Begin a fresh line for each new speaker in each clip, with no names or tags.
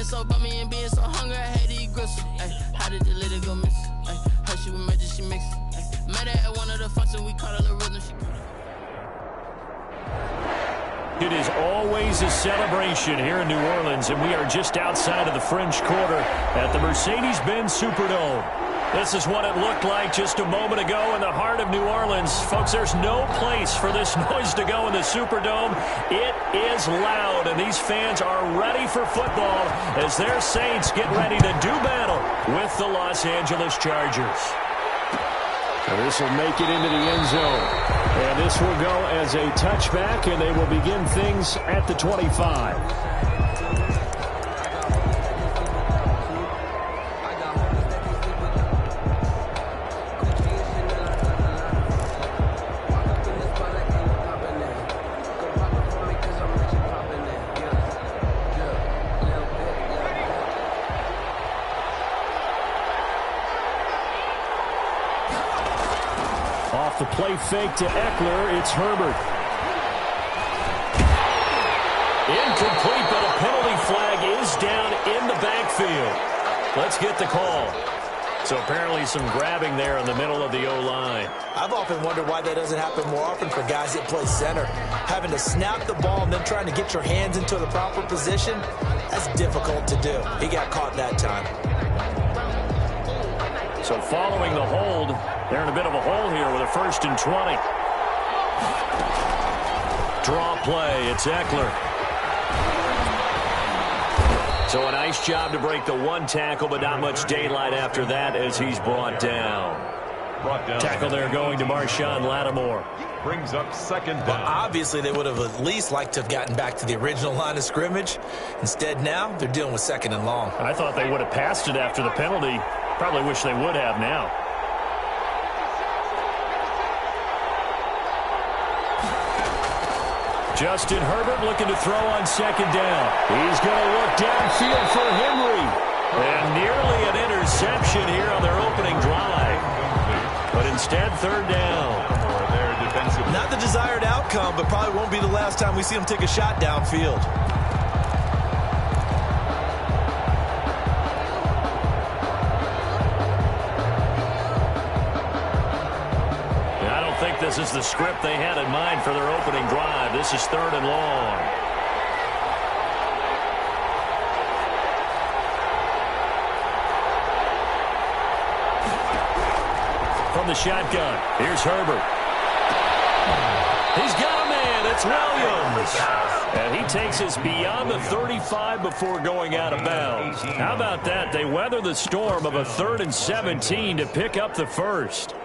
so about me and being so hungry, I had to eat gristle. Ay, how did the lady go miss? Ay, her she was magic, she mixed. Ay, met her at one of the functions, we caught her the rhythm.
It is always a celebration here in New Orleans, and we are just outside of the French Quarter at the Mercedes-Benz Superdome. This is what it looked like just a moment ago in the heart of New Orleans. Folks, there's no place for this noise to go in the Superdome. It is loud, and these fans are ready for football as their Saints get ready to do battle with the Los Angeles Chargers.
So this will make it into the end zone. And this will go as a touchback, and they will begin things at the 25. Off the play fake to Eckler, it's Herbert.
Incomplete, but a penalty flag is down in the backfield. Let's get the call. So apparently some grabbing there in the middle of the O-line.
I've often wondered why that doesn't happen more often for guys that play center. Having to snap the ball and then trying to get your hands into the proper position, that's difficult to do. He got caught that time.
So following the hold, they're in a bit of a hole here with a 1st and 20. Draw play, it's Eckler. So a nice job to break the one tackle, but not much daylight after that as he's brought down. Tackle there going to Marshawn Lattimore.
Brings up 2nd down.
Well, obviously, they would have at least liked to have gotten back to the original line of scrimmage. Instead, now they're dealing with 2nd and long.
I thought they would have passed it after the penalty. Probably wish they would have now. Justin Herbert looking to throw on 2nd down. He's going to look downfield for Henry. And nearly an interception here on their opening drive. But instead, 3rd down.
Not the desired outcome, but probably won't be the last time we see him take a shot downfield.
This is the script they had in mind for their opening drive. This is 3rd and long. From the shotgun, here's Herbert. He's got a man. It's Williams. And he takes us beyond the 35 before going out of bounds. How about that? They weather the storm of a 3rd and 17 to pick up the first.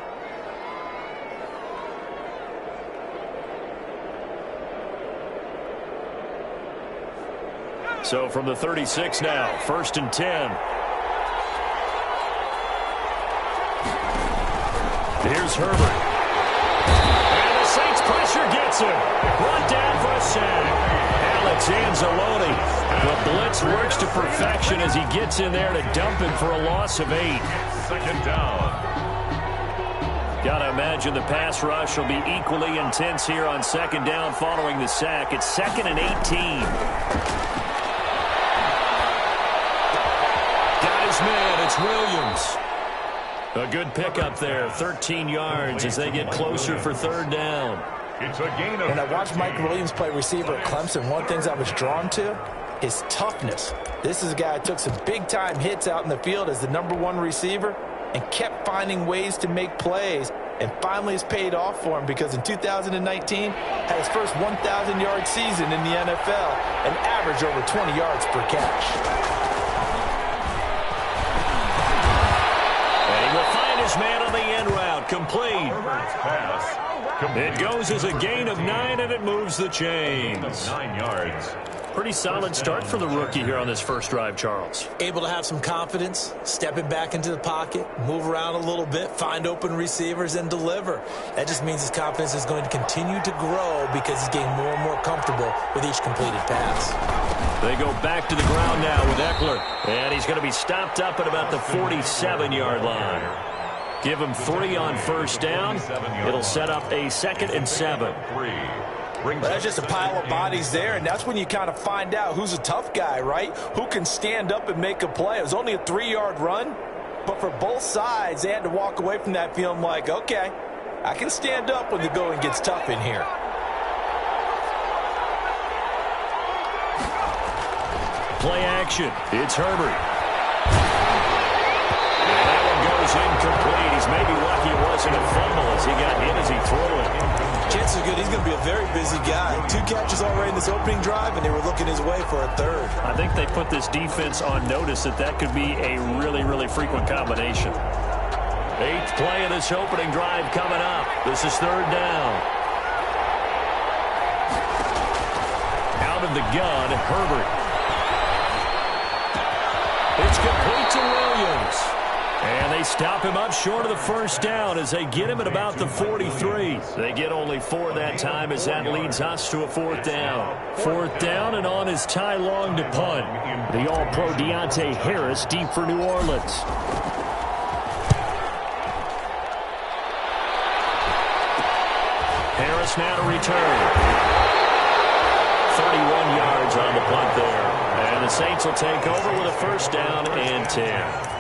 So from the 36 now, 1st and 10. Here's Herbert. And the Saints pressure gets him. Brought down for a sack. Alex Anzalone. The blitz works to perfection as he gets in there to dump him for a loss of 8.
2nd down.
Gotta imagine the pass rush will be equally intense here on 2nd down following the sack. It's 2nd and 18. Man, it's Williams. A good pickup there, 13 yards as they get closer for 3rd down.
It's a gain of.
When I watched Mike Williams play receiver at Clemson, one of the things I was drawn to is toughness. This is a guy who took some big-time hits out in the field as the #1 receiver and kept finding ways to make plays, and finally it's paid off for him because in 2019 had his first 1,000-yard season in the NFL and averaged over 20 yards per catch.
Man on the end route, complete. It goes as a gain of 9, and it moves the chains.
9 yards.
Pretty solid start for the rookie here on this first drive, Charles.
Able to have some confidence, stepping back into the pocket, move around a little bit, find open receivers, and deliver. That just means his confidence is going to continue to grow because he's getting more and more comfortable with each completed pass.
They go back to the ground now with Eckler, and he's going to be stopped up at about the 47-yard line. Give him 3 on 1st down. It'll set up a 2nd and 7.
brings
But
up
that's just a pile of bodies there, and that's when you kind of find out who's a tough guy, right? Who can stand up and make a play. It was only a 3-yard run, but for both sides, they had to walk away from that feeling like, okay, I can stand up when the going gets tough in here.
Play action. It's Herbert. And that one goes incomplete. He's maybe lucky it wasn't a fumble as he got hit as he threw it.
Chances are good he's going to be a very busy guy. 2 catches already in this opening drive, and they were looking his way for a third.
I think they put this defense on notice that could be a really, really frequent combination. 8th play of this opening drive coming up. This is 3rd down. Out of the gun, Herbert. It's complete to Williams. And they stop him up short of the first down as they get him at about the 43. They get only 4 that time as that leads us to a 4th down. 4th down, and on is Ty Long to punt. The All-Pro Deontay Harris deep for New Orleans. Harris now to return. 31 yards on the punt there. And the Saints will take over with a 1st down and 10.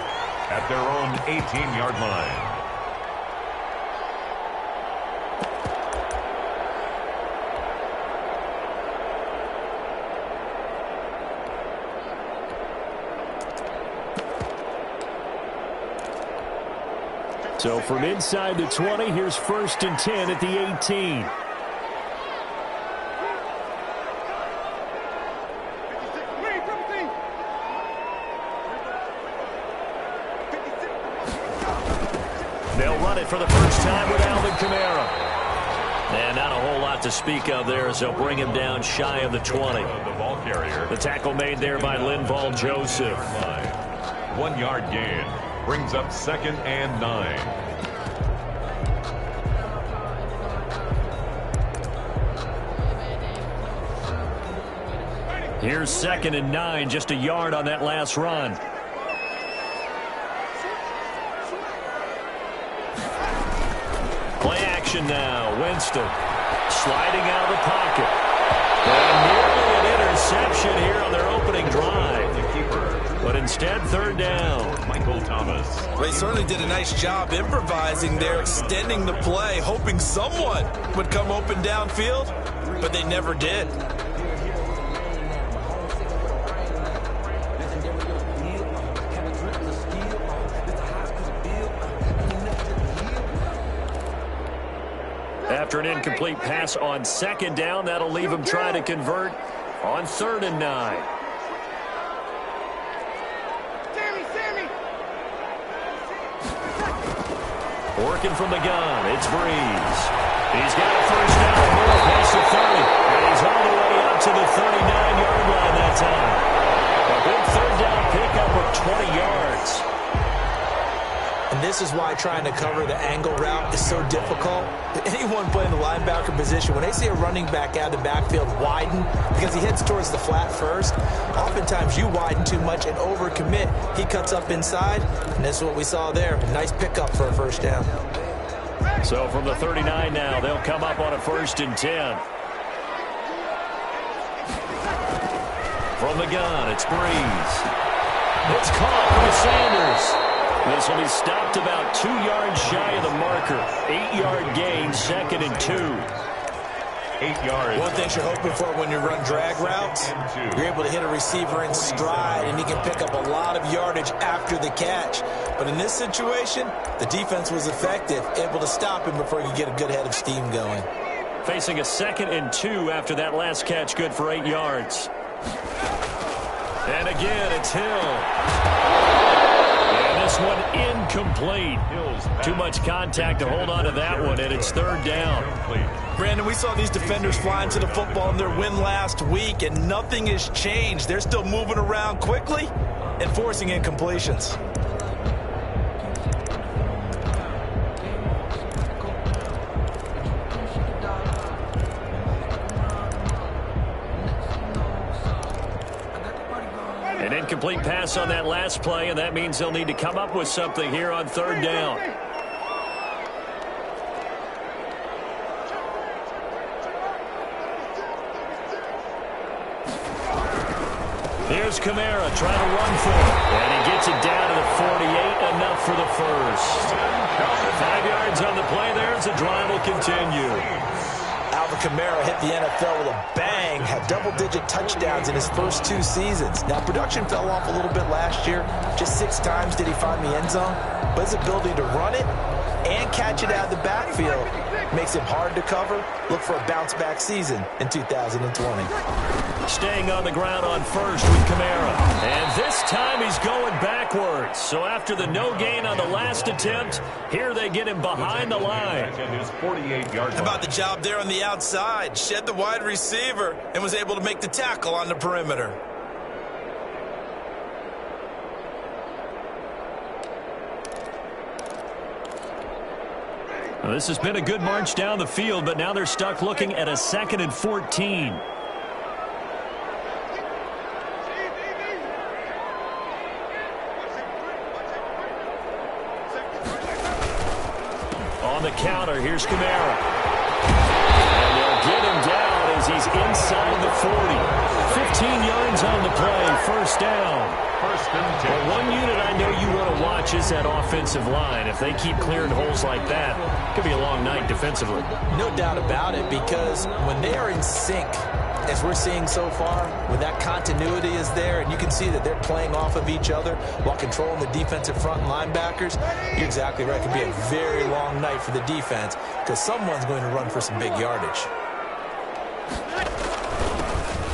At their own 18-yard line.
So from inside the 20, here's 1st and 10 at the 18.
They'll run it for the first time with Alvin Kamara. And not a whole lot to speak of there as they'll bring him down shy of the 20.
The ball carrier.
The tackle made there by Linval Joseph.
1-yard gain. Brings up 2nd and 9.
Here's 2nd and 9, just a yard on that last run. Play action now. Winston sliding out of the pocket. And nearly an interception here on their opening drive. But instead, 3rd down.
Michael Thomas.
They certainly did a nice job improvising there, extending the play, hoping someone would come open downfield, but they never did.
After an incomplete pass on 2nd down, that'll leave him trying to convert on 3rd and 9. Working from the gun, it's Breeze. He's got a 1st down, more past the 30, and he's all the way up to the 39-yard line that time. A big 3rd down pickup of 20 yards.
And this is why trying to cover the angle route is so difficult. Anyone playing the linebacker position, when they see a running back out of the backfield widen because he heads towards the flat first, oftentimes you widen too much and overcommit. He cuts up inside, and this is what we saw there. Nice pickup for a 1st down.
So from the 39 now, they'll come up on a 1st and 10. From the gun, it's Breeze. It's caught by Sanders. This will be stopped about 2 yards shy of the marker. 8-yard gain, 2nd and 2.
8 yards.
One thing you're hoping for when you run drag routes, you're able to hit a receiver in stride, and he can pick up a lot of yardage after the catch. But in this situation, the defense was effective, able to stop him before he could get a good head of steam going.
Facing a 2nd and 2 after that last catch, good for 8 yards. And again, it's Hill. This one incomplete. Too much contact to hold on to that one, and it's 3rd down.
Brandon, we saw these defenders flying to the football in their win last week, and nothing has changed. They're still moving around quickly and forcing incompletions.
An incomplete pass on that last play, and that means they'll need to come up with something here on 3rd down. Kamara trying to run for it. And he gets it down to the 48, enough for the first. 5 yards on the play there as the drive will continue.
Alvin Kamara hit the NFL with a bang, had double-digit touchdowns in his first 2 seasons. Now, production fell off a little bit last year. Just 6 times did he find the end zone. But his ability to run it and catch it out of the backfield makes him hard to cover. Look for a bounce-back season in 2020.
Staying on the ground on first with Kamara. And this time he's going backwards. So after the no gain on the last attempt, here they get him behind the line.
How about the job there on the outside? Shed the wide receiver and was able to make the tackle on the perimeter.
Well, this has been a good march down the field, but now they're stuck looking at a 2nd and 14. On the counter, here's Kamara. And they'll get him down as he's inside the 40. 15 yards on the play, first down. Well, one unit I know you want to watch is that offensive line. If they keep clearing holes like that, it could be a long night defensively.
No doubt about it, because when they are in sync, as we're seeing so far, when that continuity is there and you can see that they're playing off of each other while controlling the defensive front linebackers, you're exactly right. It could be a very long night for the defense because someone's going to run for some big yardage.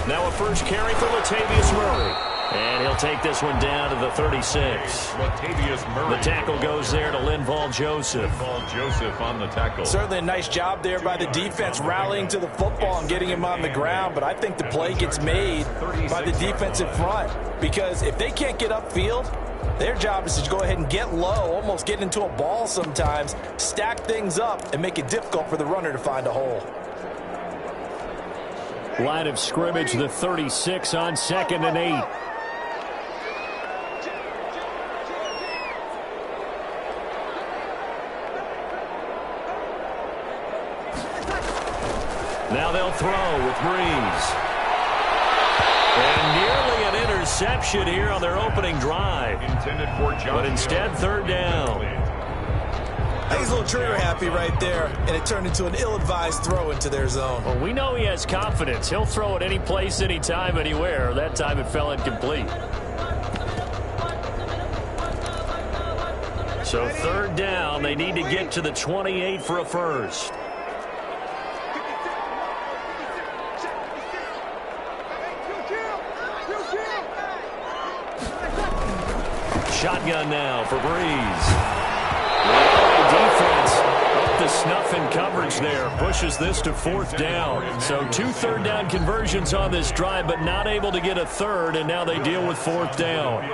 Now a first carry for Latavius Murray. And he'll take this one down to the 36.
Latavius Murray.
The tackle goes there to Linval Joseph.
Linval Joseph on the tackle.
Certainly a nice job there by the defense rallying to the football and getting him on the ground, but I think the play gets made by the defensive front because if they can't get upfield, their job is to go ahead and get low, almost get into a ball sometimes, stack things up, and make it difficult for the runner to find a hole.
Line of scrimmage, the 36 on 2nd and 8. Now they'll throw with Breeze. And nearly an interception here on their opening drive.
Intended for John,
but instead, 3rd down.
I think he's a little trigger happy right there, and it turned into an ill-advised throw into their zone.
Well, we know he has confidence. He'll throw it any place, anytime, anywhere. That time it fell incomplete. So 3rd down, they need to get to the 28 for a first. Shotgun now for Breeze. Defense up to snuff in coverage there. Pushes this to 4th down. So 2 3rd down conversions on this drive, but not able to get a 3rd, and now they deal with 4th down.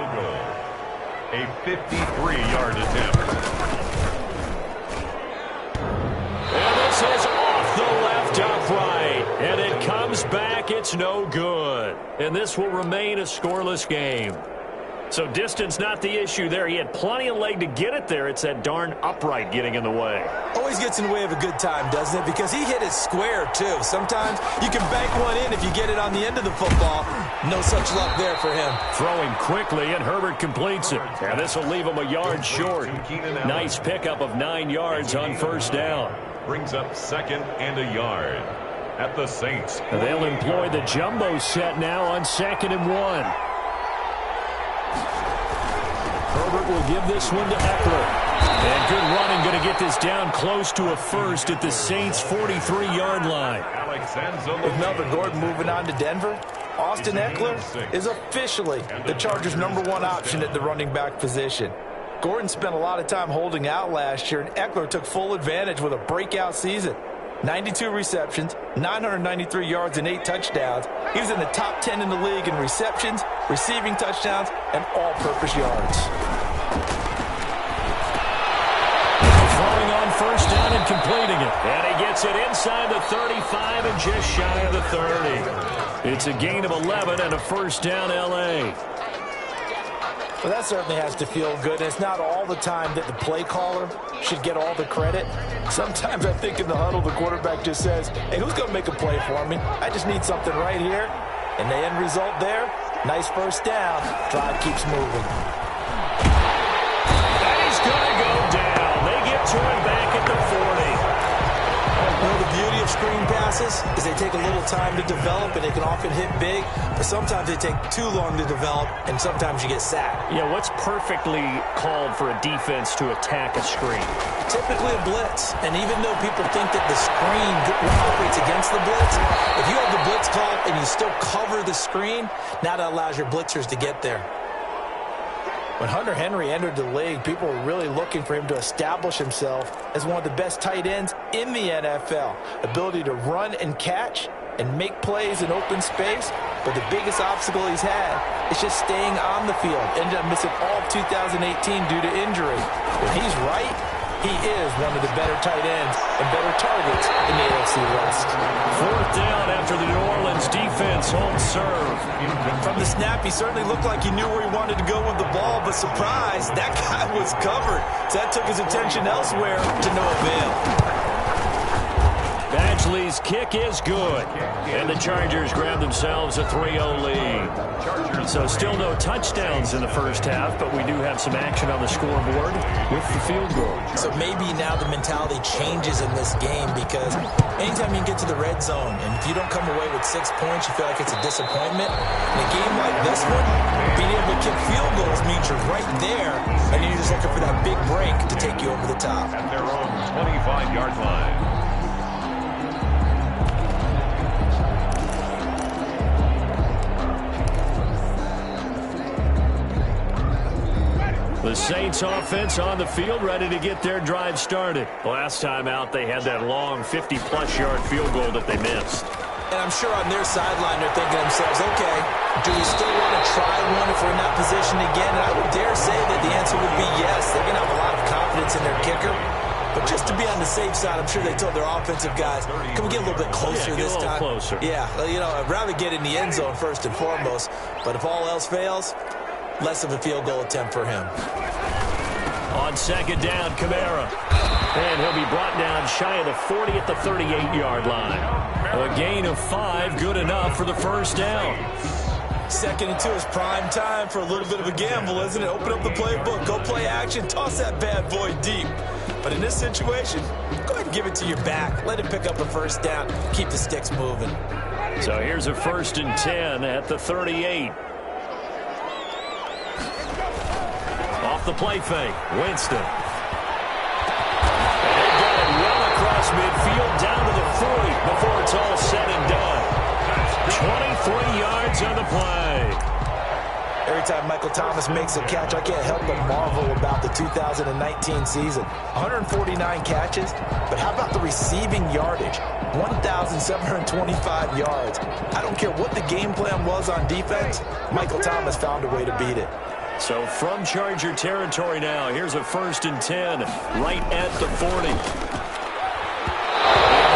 A 53-yard attempt.
And this is off the left upright. And it comes back. It's no good. And this will remain a scoreless game. So distance not the issue there. He had plenty of leg to get it there. It's that darn upright getting in the way.
Always gets in the way of a good time, doesn't it? Because he hit it square, too. Sometimes you can bank one in if you get it on the end of the football. No such luck there for him.
Throwing quickly, and Herbert completes it. And this will leave him a yard short. Nice pickup of 9 yards on 1st down.
Brings up 2nd and a yard at the Saints.
They'll employ the jumbo set now on 2nd and 1. Herbert will give this one to Eckler. And good running, going to get this down close to a first at the Saints' 43-yard line.
With Melvin Gordon moving on to Denver, Austin Eckler is officially the Chargers' #1 option at the running back position. Gordon spent a lot of time holding out last year, and Eckler took full advantage with a breakout season. 92 receptions, 993 yards, and 8 touchdowns. He was in the top 10 in the league in receptions, receiving touchdowns, and all-purpose yards.
Throwing on 1st down and completing it. And he gets it inside the 35 and just shy of the 30. It's a gain of 11 and a 1st down L.A.
Well, that certainly has to feel good. And it's not all the time that the play caller should get all the credit. Sometimes I think in the huddle, the quarterback just says, hey, who's going to make a play for me? I just need something right here. And the end result there, Nice first down. Drive keeps moving.
And he's going to go down. They get to him back at the 40.
Well, the beauty of screen passes is they take a little time to develop, and they can often hit big, but sometimes they take too long to develop, and sometimes you get sacked.
Yeah, what's perfectly called for a defense to attack a screen?
Typically a blitz, and even though people think that the screen operates against the blitz, if you have the blitz called and you still cover the screen, now that allows your blitzers to get there. When Hunter Henry entered the league, people were really looking for him to establish himself as one of the best tight ends in the NFL. Ability to run and catch and make plays in open space, but the biggest obstacle he's had is just staying on the field. Ended up missing all of 2018 due to injury. When he's right, he is one of the better tight ends and better targets in the AFC West.
Fourth down after the New Orleans defense holds serve.
From the snap, he certainly looked like he knew where he wanted to go with the ball, but surprise, that guy was covered. So that took his attention elsewhere to no avail.
Badgley's kick is good. And the Chargers grab themselves a 3-0 lead. So still no touchdowns in the first half, but we do have some action on the scoreboard with the field goal.
So maybe now the mentality changes in this game, because anytime you get to the red zone, and if you don't come away with 6 points, you feel like it's a disappointment. In a game like this one, being able to kick field goals means you're right there, and you're just looking for that big break to take you over the top.
At their own 25-yard line.
The Saints offense on the field, ready to get their drive started. Last time out, they had that long 50-plus yard field goal that they missed.
And I'm sure on their sideline they're thinking to themselves, okay, do we still want to try one if we're in that position again? And I would dare say that the answer would be yes. They're going to have a lot of confidence in their kicker. But just to be on the safe side, I'm sure they told their offensive guys, can we get a little bit closer this time?
Closer.
Yeah, you know, I'd rather get in the end zone first and foremost. But if all else fails, less of a field goal attempt for him.
On second down, Kamara. And he'll be brought down shy of the 40 at the 38-yard line. A gain of 5, good enough for the first down.
2nd and 2 is prime time for a little bit of a gamble, isn't it? Open up the playbook, go play action, toss that bad boy deep. But in this situation, go ahead and give it to your back. Let him pick up a first down. Keep the sticks moving.
So here's a 1st and 10 at the 38. Off the play fake, Winston. And they got it well across midfield down to the 40 before it's all said and done. 23 yards on the play.
Every time Michael Thomas makes a catch, I can't help but marvel about the 2019 season. 149 catches, but how about the receiving yardage? 1,725 yards. I don't care what the game plan was on defense, Michael Thomas found a way to beat it.
So from Charger territory now, here's a 1st and 10 right at the 40. And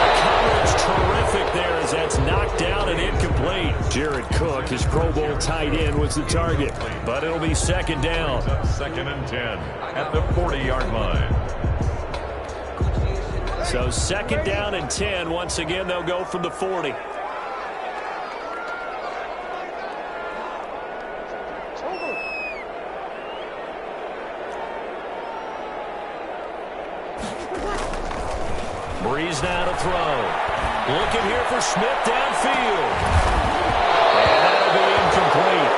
the coverage terrific there as that's knocked down and incomplete. Jared Cook, his Pro Bowl tight end, was the target, but it'll be 2nd down.
2nd and 10 at the 40-yard line.
So 2nd down and 10. Once again, they'll go from the 40. Breeze now to throw. Looking here for Smith downfield. And that'll be incomplete.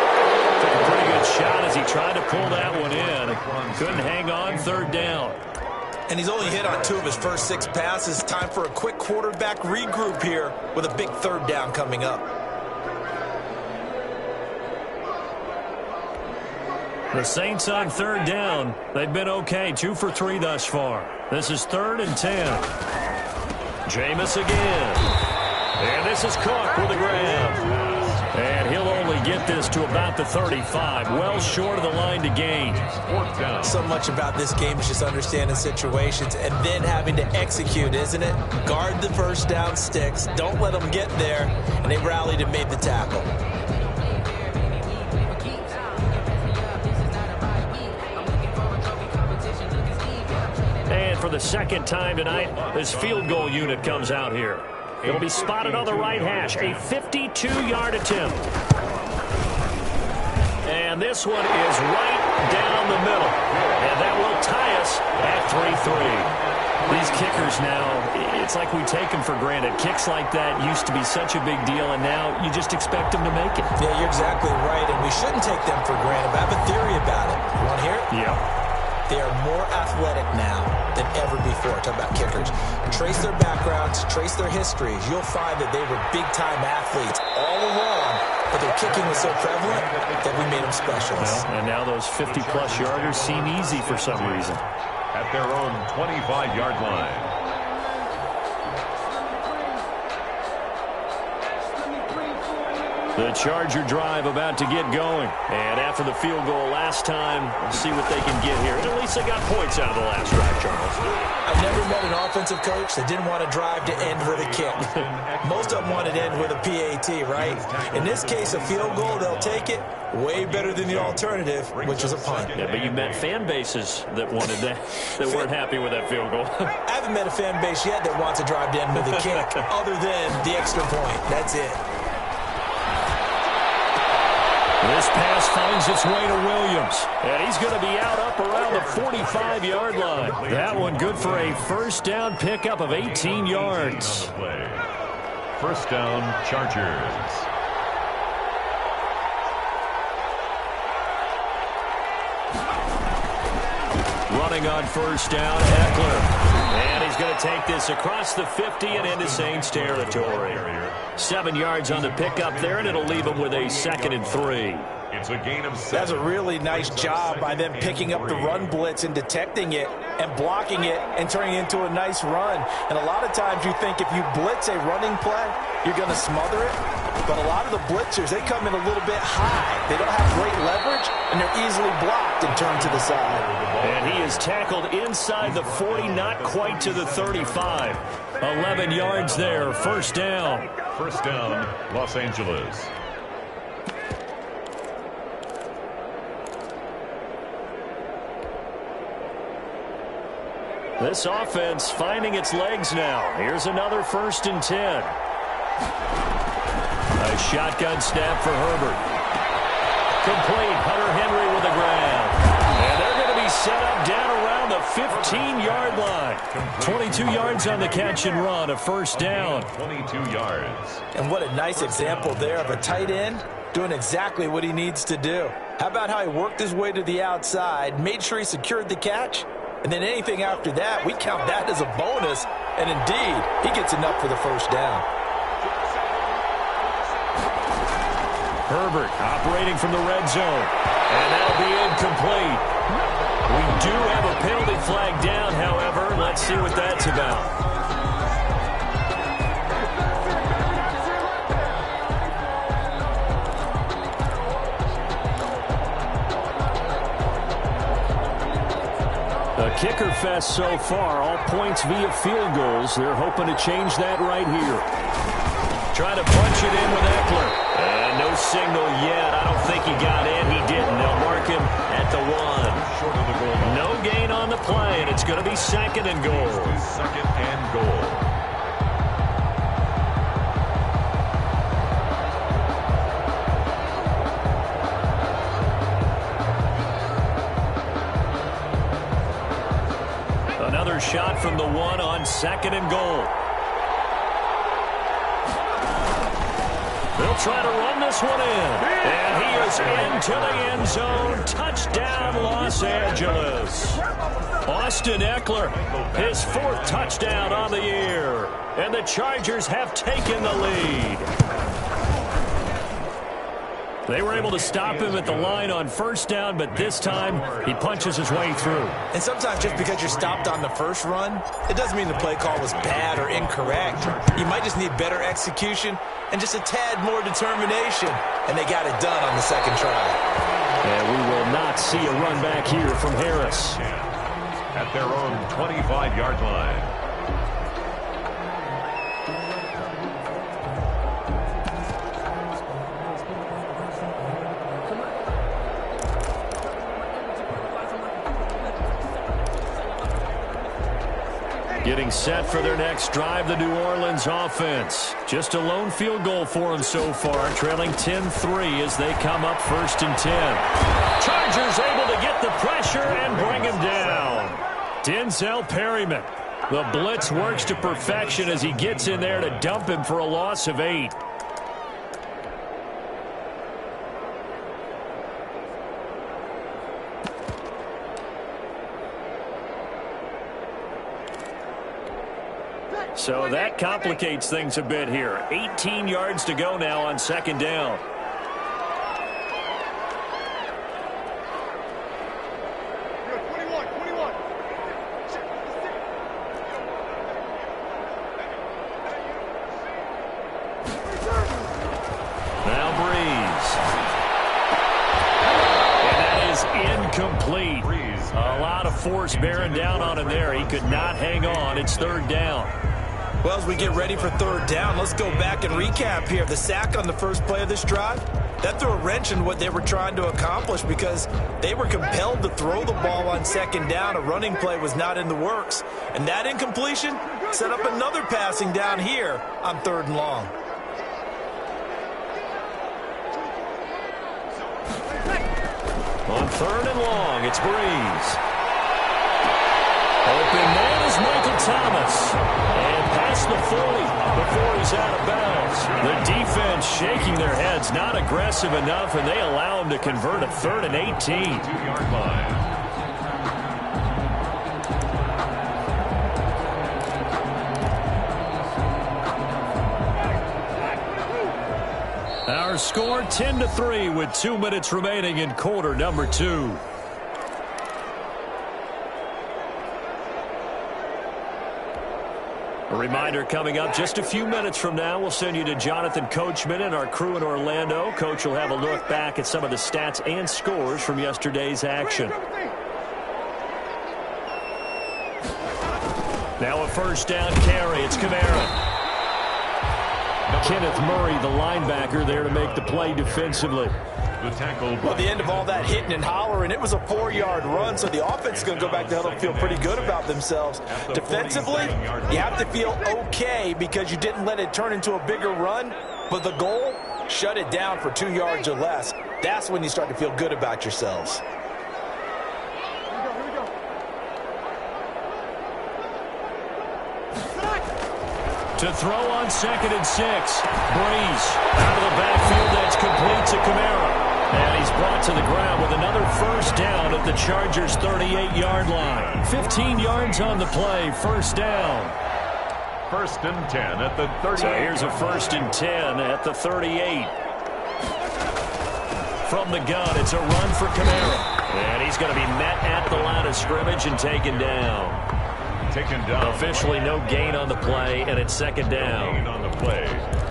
Took a pretty good shot as he tried to pull that one in. Couldn't hang on, 3rd down.
And he's only hit on 2 of his first 6 passes. Time for a quick quarterback regroup here with a big 3rd down coming up.
The Saints on 3rd down. They've been okay, 2 for 3 thus far. This is 3rd and 10. Jameis again. And this is Cook with a grab. And he'll only get this to about the 35. Well short of the line to gain.
So much about this game is just understanding situations and then having to execute, isn't it? Guard the first down sticks. Don't let them get there. And they rallied and made the tackle.
And for the 2nd time tonight, this field goal unit comes out here. It'll be spotted on the right hash. A 52-yard attempt. And this one is right down the middle. And that will tie us at 3-3. These kickers now, it's like we take them for granted. Kicks like that used to be such a big deal, and now you just expect them to make it.
Yeah, you're exactly right, and we shouldn't take them for granted. But I have a theory about it. You want to hear it?
Yeah.
They are more athletic now than ever before. Talk about kickers. Trace their backgrounds, trace their histories. You'll find that they were big-time athletes all along, but their kicking was so prevalent that we made them specialists.
Well, and now those 50-plus yarders seem easy for some reason.
At their own 25-yard line.
The Charger drive about to get going. And after the field goal last time, we'll see what they can get here. And at least they got points out of the last drive, Charles.
I've never met an offensive coach that didn't want to drive to end with a kick. Most of them wanted to end with a PAT, right? In this case, a field goal, they'll take it. Way better than the alternative, which is a punt.
Yeah, but you met fan bases that wanted that, that weren't happy with that field goal.
I haven't met a fan base yet that wants to drive to end with a kick, other than the extra point. That's it.
This pass finds its way to Williams, and he's going to be out up around the 45-yard line. That one good for a first down pickup of 18 yards.
First down, Chargers.
Running on first down, Eckler. And he's going to take this across the 50 and into Saints territory. 7 yards on the pickup there, and it'll leave him with a 2nd and 3.
It's a gain of 7.
That's a really nice job by them picking up the run blitz and detecting it and blocking it and turning it into a nice run. And a lot of times you think if you blitz a running play, you're going to smother it. But a lot of the blitzers, they come in a little bit high. They don't have great leverage, and they're easily blocked and turned to the side.
And he is tackled inside the 40, not quite to the 35. 11 yards there, first down.
First down, Los Angeles.
This offense finding its legs now. Here's another 1st and 10. A shotgun snap for Herbert. Complete. Hunter Henry with the grab. And they're going to be set up down around the 15-yard line. 22 yards on the catch and run, a first down.
22 yards.
And what a nice example there of a tight end doing exactly what he needs to do. How about how he worked his way to the outside, made sure he secured the catch, and then anything after that, we count that as a bonus. And indeed, he gets enough for the first down.
Herbert operating from the red zone. And that'll be incomplete. We do have a penalty flag down, however. Let's see what that's about. A kicker fest so far. All points via field goals. They're hoping to change that right here. Trying to punch it in with Eckler. And no signal yet. I don't think he got in. He didn't. They'll mark him at the 1.
Short of the goal.
No gain on the play, and it's going to be 2nd and goal.
2nd and goal.
Another shot from the 1 on 2nd and goal. They'll try to run this one in. And he is into the end zone. Touchdown, Los Angeles. Austin Eckler, his 4th touchdown on the year. And the Chargers have taken the lead. They were able to stop him at the line on first down, but this time he punches his way through.
And sometimes just because you're stopped on the first run, it doesn't mean the play call was bad or incorrect. You might just need better execution and just a tad more determination. And they got it done on the 2nd try.
And we will not see a run back here from Harris.
At their own 25-yard line.
Getting set for their next drive, the New Orleans offense. Just a lone field goal for them so far, trailing 10-3 as they come up 1st and 10. Chargers able to get the pressure and bring him down. Denzel Perryman. The blitz works to perfection as he gets in there to dump him for a loss of 8. So that complicates things a bit here. 18 yards to go now on 2nd down. Now Breeze. And that is incomplete. A lot of force bearing down on him there. He could not hang on. It's 3rd down.
Well, as we get ready for 3rd down, let's go back and recap here. The sack on the first play of this drive, that threw a wrench in what they were trying to accomplish because they were compelled to throw the ball on 2nd down. A running play was not in the works. And that incompletion set up another passing down here on 3rd and long.
On 3rd and long, it's Breeze. Open man is Michael Thomas. And past the 40 before he's out of bounds. The defense shaking their heads, not aggressive enough, and they allow him to convert a 3rd and 18.
2-yard line.
Our score 10-3 with 2 minutes remaining in quarter number 2. A reminder coming up just a few minutes from now, we'll send you to Jonathan Coachman and our crew in Orlando. Coach will have a look back at some of the stats and scores from yesterday's action. Now a 1st down carry. It's Kamara. Kenneth Murray, the linebacker, there to make the play defensively.
The tackle.
Well, the end of all that hitting and hollering, it was a 4-yard run, so the offense is going to go back to huddle and feel pretty good about themselves. Defensively, you have to feel okay because you didn't let it turn into a bigger run, but the goal, shut it down for 2 yards or less. That's when you start to feel good about yourselves.
To throw on 2nd and 6. Breeze out of the backfield. That's complete to Kamara. And he's brought to the ground with another 1st down at the Chargers' 38-yard line. 15 yards on the play. 1st down.
1st and 10 at the 38.
So here's a 1st and 10 at the 38. From the gun, it's a run for Kamara. And he's going to be met at the line of scrimmage and taken down.
Taken down.
Officially no gain on the play, and it's 2nd down.
Gain on the play.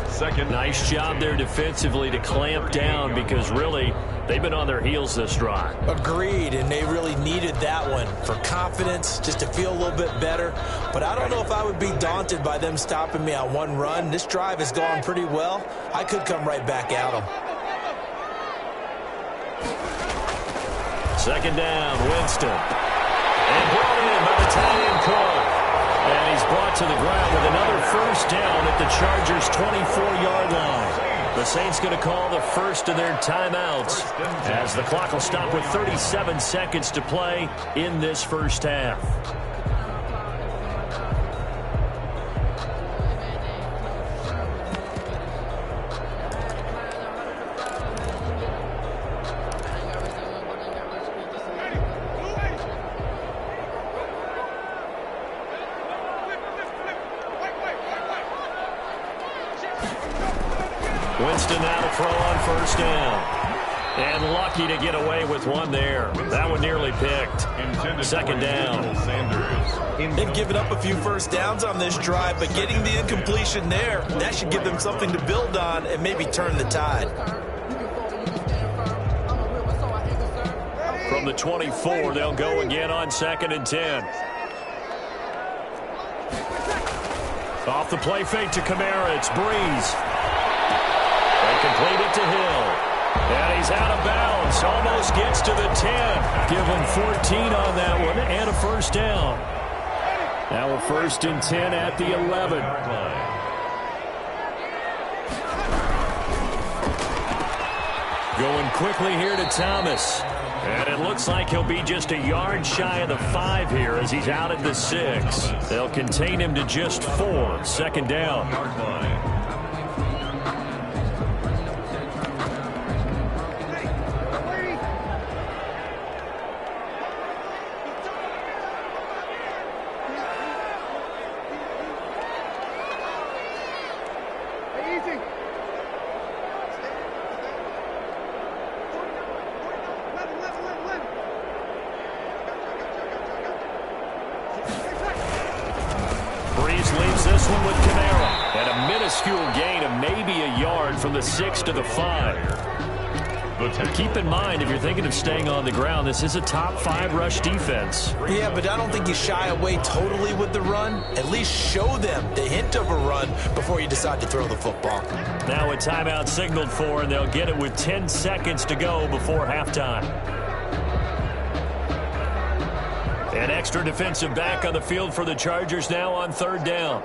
2nd.
Nice job there defensively to clamp down because really they've been on their heels this drive.
Agreed, and they really needed that one for confidence, just to feel a little bit better. But I don't know if I would be daunted by them stopping me on one run. This drive has gone pretty well. I could come right back at them.
2nd down, Winston. And brought in by the tight end Cole. And he's brought to the ground with another 1st down at the Chargers' 24-yard line. The Saints going to call the first of their timeouts as the clock will stop with 37 seconds to play in this 1st half. Winston now to throw on 1st down. And lucky to get away with one there. That one nearly picked. 2nd down.
They've given up a few 1st downs on this drive, but getting the incompletion there, that should give them something to build on and maybe turn the tide.
From the 24, they'll go again on 2nd and 10. Off the play fake to Kamara, it's Breeze. They complete it to Hill. And he's out of bounds. Almost gets to the 10. Give him 14 on that one and a 1st down.
Now a 1st and 10 at the 11.
Going quickly here to Thomas. And it looks like he'll be just a yard shy of the 5 here as he's out at the 6. They'll contain him to just 4. 2nd down. From the 6 to the 5. Keep in mind, if you're thinking of staying on the ground, this is a top 5 rush defense.
Yeah, but I don't think you shy away totally with the run. At least show them the hint of a run before you decide to throw the football.
Now a timeout signaled for, and they'll get it with 10 seconds to go before halftime. An extra defensive back on the field for the Chargers now on 3rd down.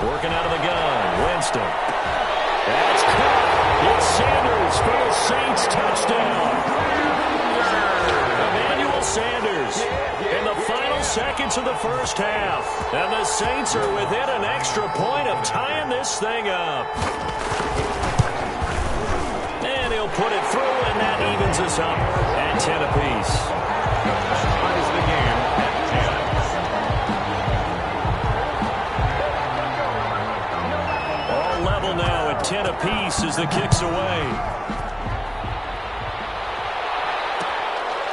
Working out of the gun, Winston. That's caught. It's Sanders for the Saints touchdown. Emmanuel Sanders in the final seconds of the 1st half. And the Saints are within an extra point of tying this thing up. And he'll put it through, and that evens us up at 10 apiece.
Ties the game at 10.
Level now at 10 apiece as the kick's away.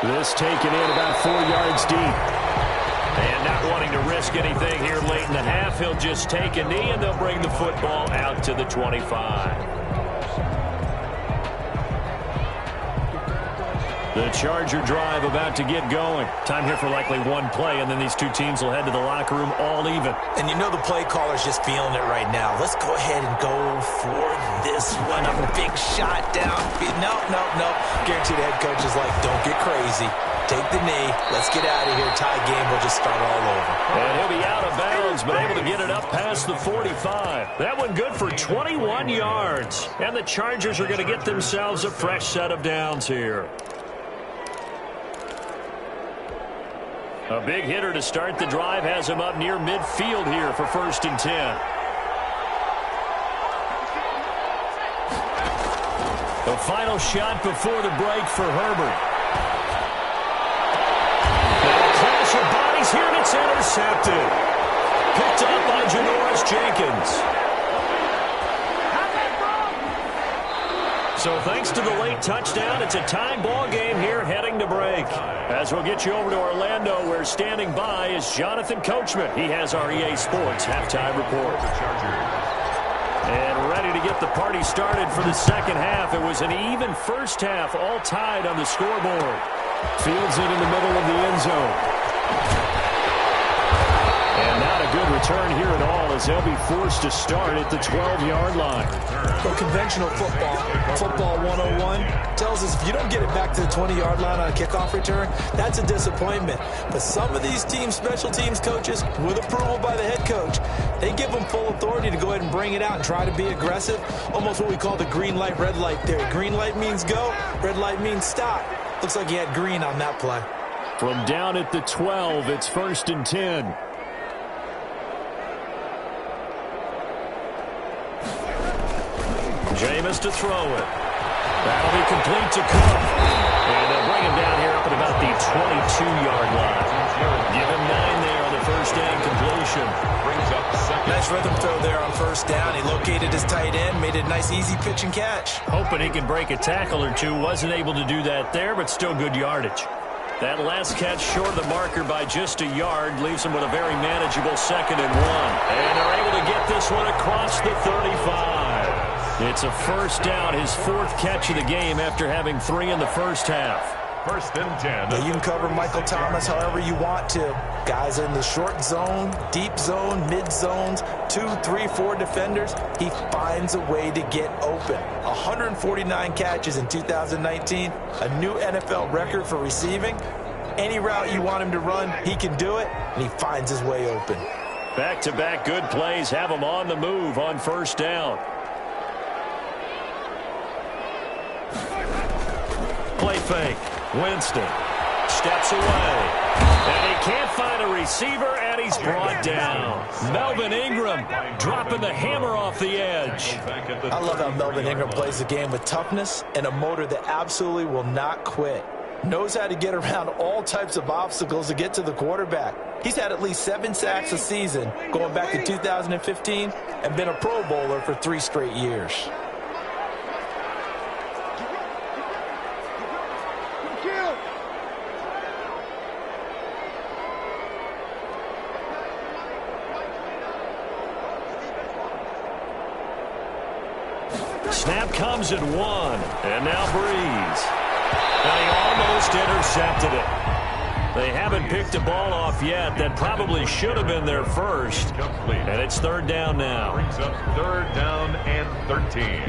This taken in about 4 yards deep.
And not wanting to risk anything here late in the half, he'll just take a knee and they'll bring the football out to the 25. The Charger drive about to get going. Time here for likely one play, and then these two teams will head to the locker room all even.
And you know the play caller's just feeling it right now. Let's go ahead and go for this one. A big shot down. No. Guarantee the head coach is like, don't get crazy. Take the knee. Let's get out of here. Tie game. We'll just start all over.
And he'll be out of bounds, but able to get it up past the 45. That one good for 21 yards. And the Chargers are going to get themselves a fresh set of downs here. A big hitter to start the drive has him up near midfield here for 1st and 10. The final shot before the break for Herbert. Now a clash of bodies here, and it's intercepted. Picked up by Janoris Jenkins. So thanks to the late touchdown, it's a tie ball game here heading to break. As we'll get you over to Orlando, where standing by is Jonathan Coachman. He has our EA Sports halftime report. And ready to get the party started for the 2nd half. It was an even 1st half, all tied on the scoreboard.
Fields it in the middle of the end zone. And not a good return here at all, as they'll be forced to start at the 12-yard line.
So conventional football 101 tells us if you don't get it back to the 20-yard line on a kickoff return, that's a disappointment. But some of these teams, special teams coaches, with approval by the head coach, they give them full authority to go ahead and bring it out and try to be aggressive. Almost what we call the green light, red light theory. Green light means go, red light means stop. Looks like he had green on that play.
From down at the 12, it's 1st and 10.
Jameis to throw it. That'll be complete to Cook. And they'll bring him down here up at about the 22-yard line. Give him 9 there on the 1st down completion.
Brings up 2nd.
Nice rhythm throw there on 1st down. He located his tight end, made it a nice easy pitch and catch.
Hoping he can break a tackle or two. Wasn't able to do that there, but still good yardage. That last catch short of the marker by just a yard leaves him with a very manageable 2nd and 1. And they're able to get this one across the 35. It's a 1st down, his 4th catch of the game after having 3 in the 1st half.
First and 10.
Yeah, you can cover Michael Thomas however you want to. Guys in the short zone, deep zone, mid zones, 2, 3, 4 defenders. He finds a way to get open. 149 catches in 2019, a new NFL record for receiving. Any route you want him to run, he can do it, and he finds his way open.
Back-to-back good plays have him on the move on first down. Play fake. Winston steps away. And he can't find a receiver, and he's brought down. Melvin Ingram dropping the hammer off the edge.
I love how Melvin Ingram plays the game with toughness and a motor that absolutely will not quit. Knows how to get around all types of obstacles to get to the quarterback. He's had at least 7 sacks a season going back to 2015 and been a Pro Bowler for 3 straight years.
Snap comes at 1, and now Breeze. And he almost intercepted it. They haven't picked a ball off yet. That probably should have been their first. And it's third down now.
Brings up third down and 13.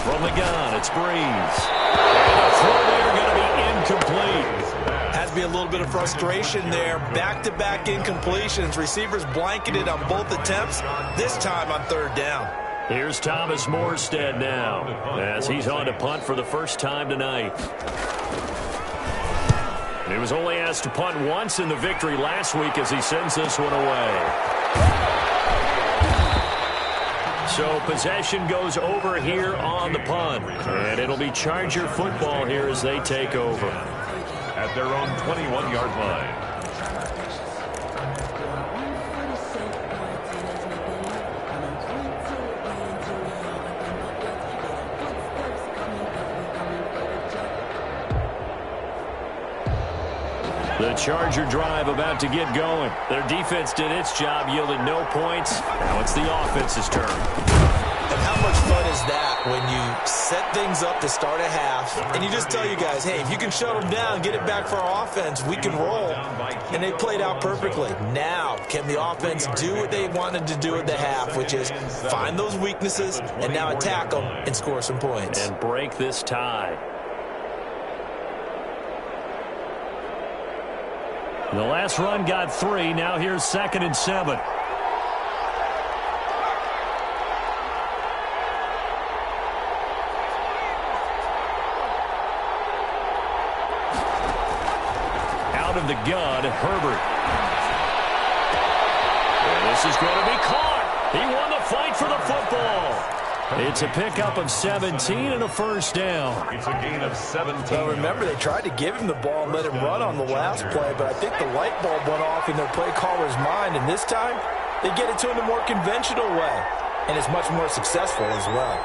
From the gun, it's Breeze. And the throw there going to be incomplete.
Has to be a little bit of frustration there. Back-to-back incompletions. Receivers blanketed on both attempts, this time on third down.
Here's Thomas Morstead now, as he's on to punt for the first time tonight. He was only asked to punt once in the victory last week as he sends this one away. So possession goes over here on the punt. And it'll be Charger football here as they take over.
At their own 21-yard line.
The Charger drive about to get going. Their defense did its job, yielded no points. Now it's the offense's turn.
And how much fun is that when you set things up to start a half, and you just tell you guys, hey, if you can shut them down, get it back for our offense, we can roll. And they played out perfectly. Now, can the offense do what they wanted to do at the half, which is find those weaknesses and now attack them and score some points.
And break this tie. The last run got 3. Now here's 2nd and 7. Out of the gun, Herbert. And this is going to be caught. He won the fight for the football. It's a pickup of 17 and a first down.
It's a gain of 17.
Well, remember, they tried to give him the ball and let him run on the last play, but I think the light bulb went off in their play caller's mind, and this time they get it to him the more conventional way, and it's much more successful as well.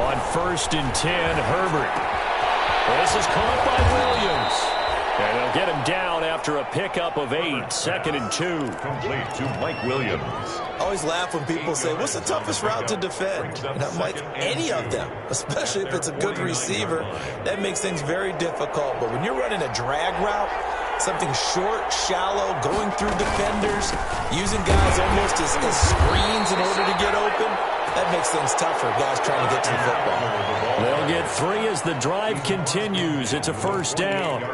On 1st and 10, Herbert. This is caught by Williams. And they'll get him down after a pickup of 8, 2nd and 2.
Complete to Mike Williams.
I always laugh when people say, what's the toughest route to defend? And I'm like, any of them, especially if it's a good receiver. That makes things very difficult. But when you're running a drag route, something short, shallow, going through defenders, using guys almost as screens in order to get open, that makes things tougher, guys trying to get to the football.
They'll get 3 as the drive continues. It's a first down.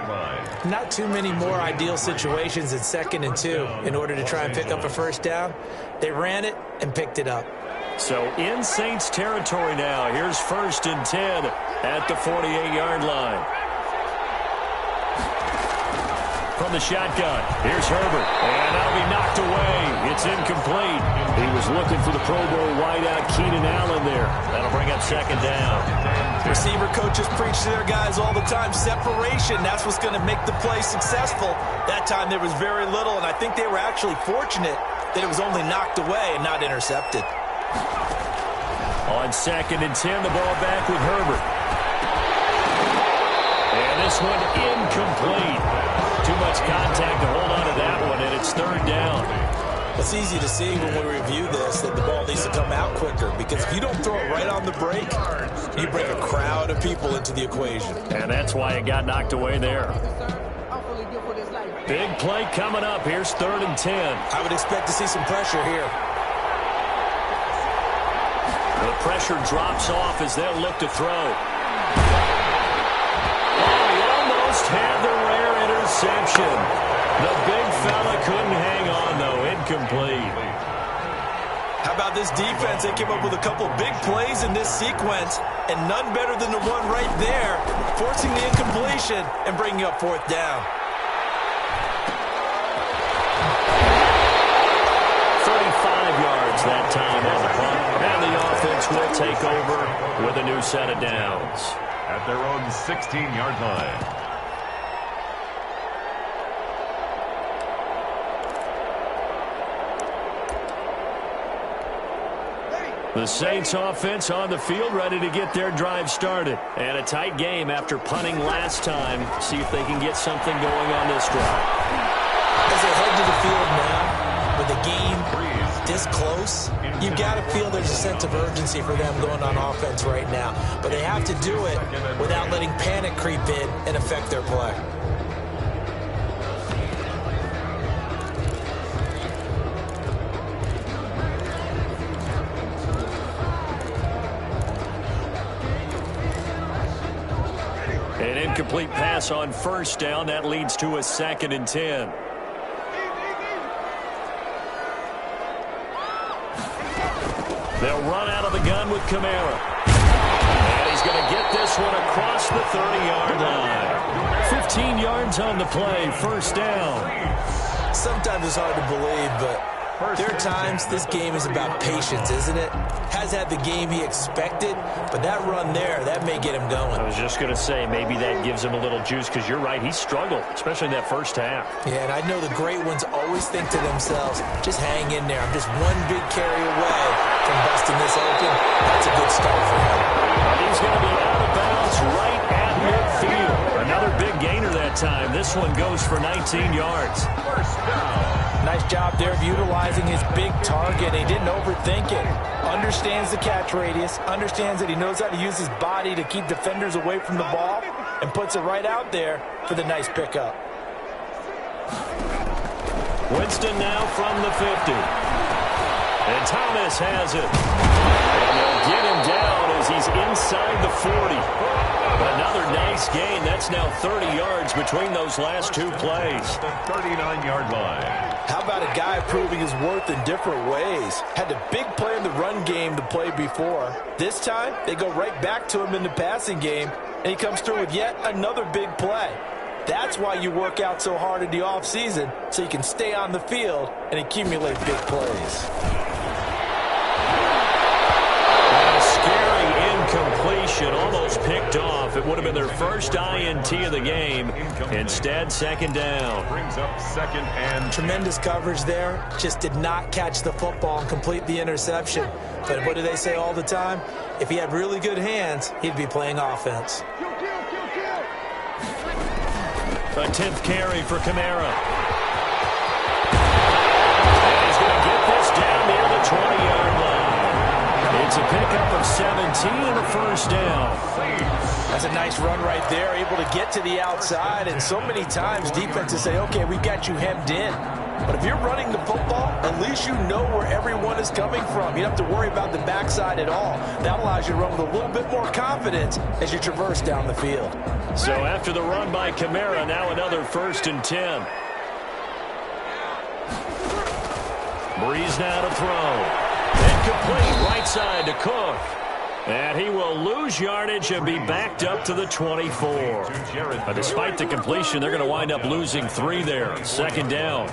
Not too many more ideal situations in 2nd and 2 in order to try and pick up a first down. They ran it and picked it up.
So in Saints territory now. Here's 1st and 10 at the 48-yard line. From the shotgun, here's Herbert. And that'll be knocked away It's incomplete. He was looking for the Pro Bowl wideout Keenan Allen there. That'll bring up second down.
Receiver coaches preach to their guys all the time. Separation, that's what's going to make the play successful. That time there was very little, and I think they were actually fortunate that it was only knocked away and not intercepted.
On 2nd and 10, the ball back with Herbert. And this one incomplete. Too much contact to hold on to that one, and it's 3rd down.
It's easy to see when we review this that the ball needs to come out quicker, because if you don't throw it right on the break, you bring a crowd of people into the equation.
And that's why it got knocked away there. Big play coming up. Here's 3rd and 10.
I would expect to see some pressure here.
The pressure drops off as they'll look to throw. Oh, he almost had the rare interception. The big fella couldn't hang on, though. Incomplete.
How about this defense? They came up with a couple big plays in this sequence, and none better than the one right there, forcing the incompletion and bringing up 4th down.
35 yards that time on the punt, and the offense will take over with a new set of downs.
At their own 16-yard line.
The Saints offense on the field, ready to get their drive started. And a tight game after punting last time. See if they can get something going on this drive.
As they head to the field now, with the game this close, you've got to feel there's a sense of urgency for them going on offense right now. But they have to do it without letting panic creep in and affect their play.
An incomplete pass on 1st down. That leads to a 2nd and 10. They'll run out of the gun with Kamara. And he's going to get this one across the 30-yard line. 15 yards on the play, 1st down.
Sometimes it's hard to believe, but there are times this game is about patience, isn't it? Has had the game he expected, but that run there, that may get him going.
I was just going to say, maybe that gives him a little juice, because you're right, he struggled, especially in that 1st half.
Yeah, and I know the great ones always think to themselves, just hang in there. I'm just one big carry away from busting this open. That's a good start for him.
And he's going to be out of bounds right at midfield. Another big gainer that time. This one goes for 19 yards.
1st down.
Nice job there of utilizing his big target. He didn't overthink it. Understands the catch radius. Understands that he knows how to use his body to keep defenders away from the ball. And puts it right out there for the nice pickup.
Winston now from the 50. And Thomas has it. And they'll get him down as he's inside the 40. Another nice gain. That's now 30 yards between those last 2 plays.
The 39-yard line.
How about a guy proving his worth in different ways? Had a big play in the run game the play before. This time, they go right back to him in the passing game, and he comes through with yet another big play. That's why you work out so hard in the offseason, so you can stay on the field and accumulate big plays.
Completion almost picked off. It would have been their first INT of the game. Instead, 2nd down.
Brings up 2nd and
Tremendous coverage there. Just did not catch the football and complete the interception. But what do they say all the time? If he had really good hands, he'd be playing offense.
A 10th carry for Kamara. And he's going to get this down near the 20-yard line. It's a pickup of 17 and a 1st down.
That's a nice run right there, able to get to the outside. And so many times defenses say, okay, we've got you hemmed in. But if you're running the football, at least you know where everyone is coming from. You don't have to worry about the backside at all. That allows you to run with a little bit more confidence as you traverse down the field.
So after the run by Kamara, now another 1st and 10. Breeze now to throw. Incomplete, right side to Cook. And he will lose yardage and be backed up to the 24. But despite the completion, they're going to wind up losing 3 there. 2nd down.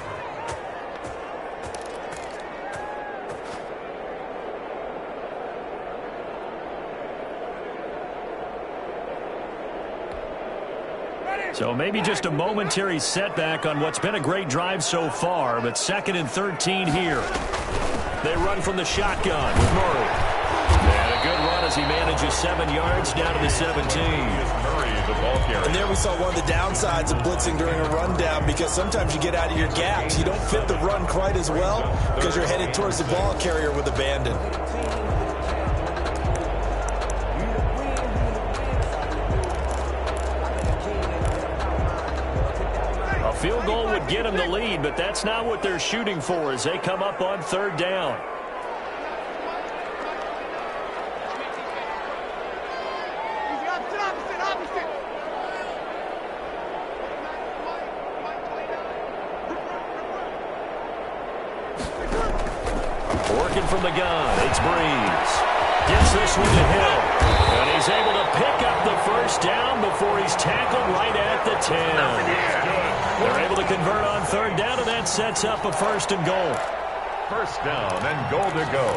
So maybe just a momentary setback on what's been a great drive so far, but 2nd and 13 here. They run from the shotgun with Murray. And a good run as he manages 7 yards down to the 17.
And there we saw one of the downsides of blitzing during a rundown, because sometimes you get out of your gaps. You don't fit the run quite as well because you're headed towards the ball carrier with abandon.
A field goal would get them the lead, but that's not what they're shooting for as they come up on 3rd down. Working from the gun, it's Breeze. Gets this one to Hill. And he's able to pick up the 1st down before he's tackled right at the 10. They're able to convert on 3rd down, and that sets up a 1st and goal.
1st down and goal to go.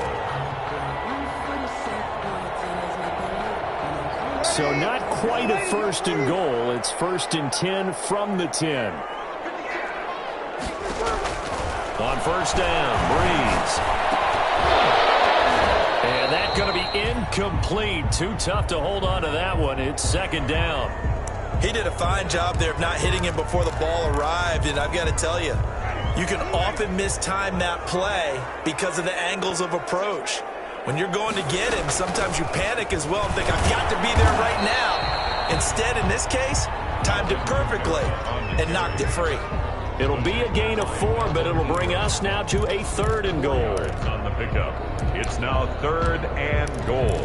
So not quite a 1st and goal. It's 1st and 10 from the 10.
On 1st down, Breeze. And that's going to be incomplete. Too tough to hold on to that one. It's 2nd down.
He did a fine job there of not hitting him before the ball arrived, and I've got to tell you, you can often mistime that play because of the angles of approach. When you're going to get him, sometimes you panic as well and think, I've got to be there right now. Instead, in this case, timed it perfectly and knocked it free.
It'll be a gain of 4, but it'll bring us now to a 3rd and goal.
On the pickup, it's now 3rd and goal.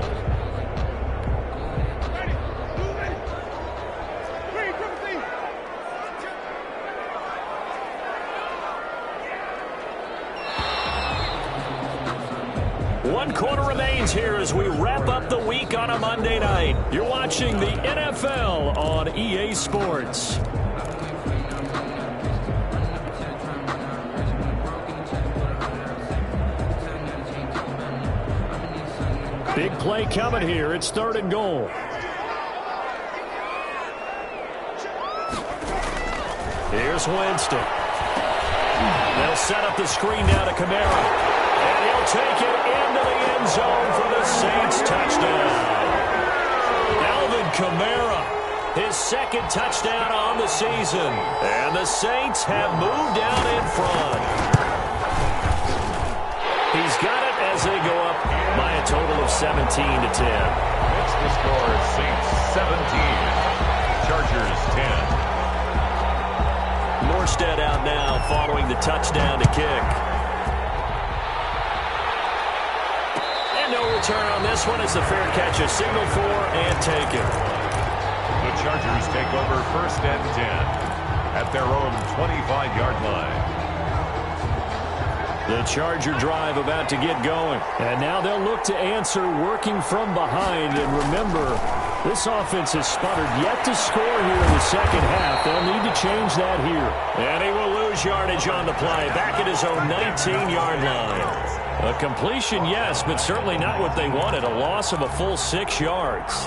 One quarter remains here as we wrap up the week on a Monday night. You're watching the NFL on EA Sports.
Big play coming here. It's 3rd and goal.
Here's Winston. They'll set up the screen now to Kamara. And he'll take it into the end zone for the Saints touchdown. Alvin Kamara, his 2nd touchdown on the season. And the Saints have moved down in front. He's got it as they go up by a total of 17-10.
It's the score, Saints 17, Chargers 10.
Morstead out now following the touchdown to kick. And no return on this one as the fair catch is signaled for and taken.
The Chargers take over 1st and 10 at their own 25-yard line.
The Charger drive about to get going. And now they'll look to answer working from behind. And remember, this offense has sputtered yet to score here in the 2nd half. They'll need to change that here.
And he will lose yardage on the play. Back at his own 19-yard line. A completion, yes, but certainly not what they wanted. A loss of a full 6 yards.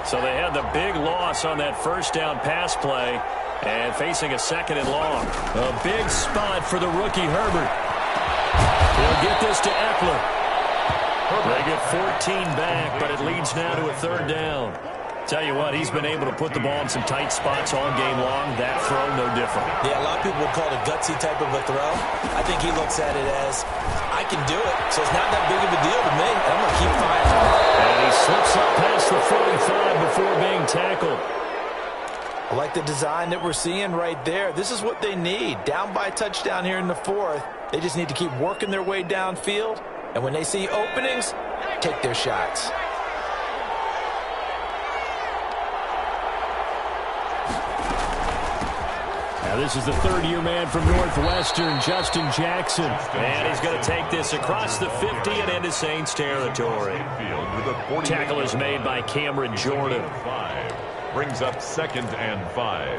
So they had the big loss on that 1st down pass play. And facing a 2nd and long. A big spot for the rookie Herbert. He'll get this to Eckler. They get 14 back, but it leads now to a 3rd down. Tell you what, he's been able to put the ball in some tight spots all game long. That throw, no different.
Yeah, a lot of people would call it a gutsy type of a throw. I think he looks at it as, I can do it, so it's not that big of a deal to me. I'm going to keep firing.
And he slips up past the 45 before being tackled.
I like the design that we're seeing right there. This is what they need. Down by a touchdown here in the 4th. They just need to keep working their way downfield. And when they see openings, take their shots.
Now this is the 3rd-year man from Northwestern, Justin Jackson.
And he's going to take this across the 50 and into Saints territory. Tackle is made by Cameron Jordan.
Brings up 2nd and 5.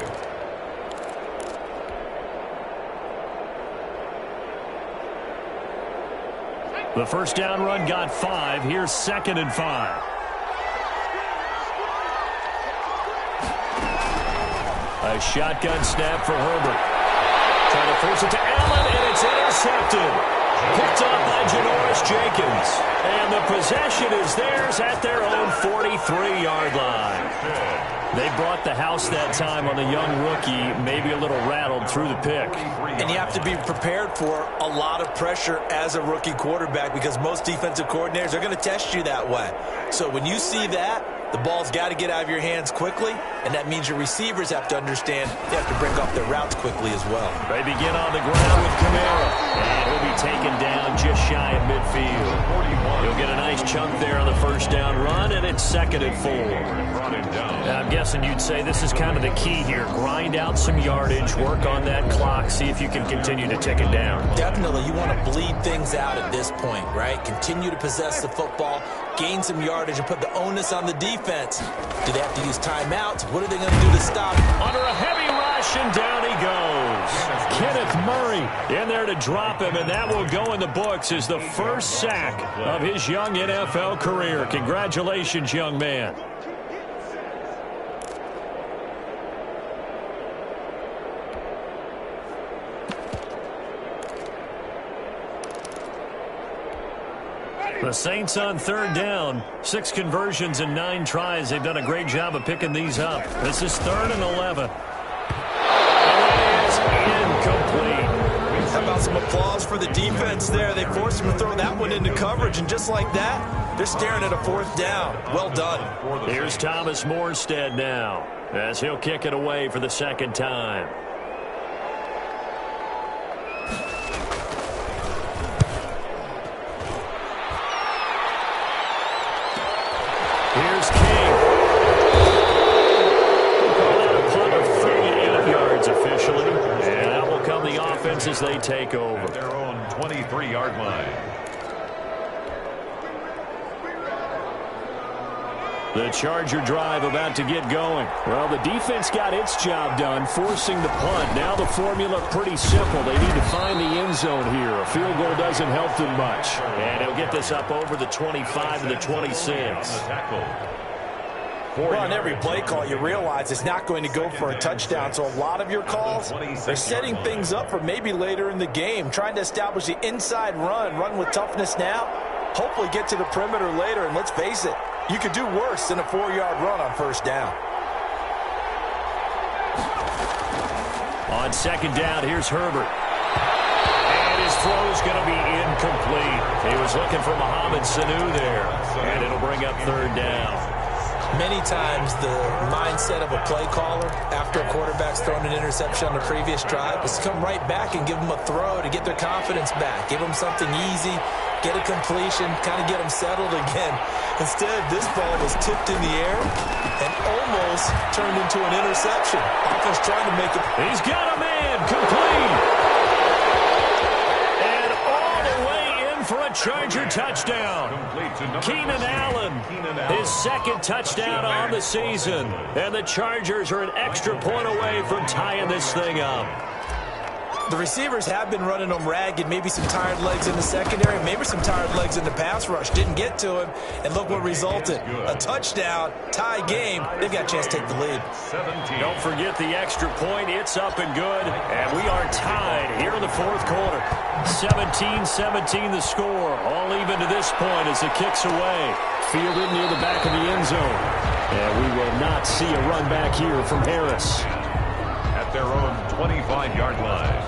The 1st down run got 5. Here's 2nd and 5. A shotgun snap for Herbert. Trying to force it to Allen, and it's intercepted. Picked up by Janoris Jenkins. And the possession is theirs at their own 43-yard line. They brought the house that time on the young rookie, maybe a little rattled through the pick.
And you have to be prepared for a lot of pressure as a rookie quarterback because most defensive coordinators are going to test you that way. So when you see that, the ball's got to get out of your hands quickly, and that means your receivers have to understand they have to break off their routes quickly as well.
They begin on the ground with Kamara, and he'll be taken down just shy of midfield. He'll get a nice chunk there on the first down run, and it's 2nd and 4. Now, I'm guessing you'd say this is kind of the key here. Grind out some yardage, work on that clock, see if you can continue to tick it down.
Definitely. You want to bleed things out at this point, right? Continue to possess the football, gain some yardage, and put the onus on the defense. Do they have to use timeouts? What are they going to do to stop?
Under a heavy rush, and down he goes. Kenneth Murray in there to drop him, and that will go in the books as the first sack of his young NFL career. Congratulations, young man. The Saints on 3rd down. 6 conversions and 9 tries. They've done a great job of picking these up. This is 3rd and 11. And it is incomplete.
How about some applause for the defense there? They forced him to throw that one into coverage, and just like that, they're staring at a 4th down. Well done.
Here's Thomas Morstead now as he'll kick it away for the 2nd time. Here's King. A punt of 38 yards officially. And that will come the offense as they take over.
At their own 23-yard line.
The Charger drive about to get going. Well, the defense got its job done, forcing the punt. Now the formula pretty simple. They need to find the end zone here. A field goal doesn't help them much. And he'll get this up over the 25 and the 26.
Well, on every play call, you realize it's not going to go for a touchdown. So a lot of your calls, they're setting things up for maybe later in the game, trying to establish the inside run with toughness now, hopefully get to the perimeter later. And let's face it, you could do worse than a 4-yard run on 1st down.
On 2nd down, here's Herbert. And his throw's going to be incomplete. He was looking for Mohamed Sanu there. And it'll bring up 3rd down.
Many times the mindset of a play caller after a quarterback's thrown an interception on the previous drive is to come right back and give them a throw to get their confidence back. Give them something easy, get a completion, kind of get them settled again. Instead, this ball was tipped in the air and almost turned into an interception. Offense trying to make it.
He's got a man, complete. And all the way in for a Charger touchdown. Keenan Allen, his 2nd touchdown on the season. And the Chargers are an extra point away from tying this thing up.
The receivers have been running them ragged, maybe some tired legs in the secondary, maybe some tired legs in the pass rush. Didn't get to him, and look what resulted. A touchdown, tie game. They've got a chance to take the lead.
Don't forget the extra point. It's up and good, and we are tied here in the 4th quarter. 17-17 the score, all even to this point as it kicks away. Fielded near the back of the end zone. And we will not see a run back here from Harris.
At their own 25-yard line.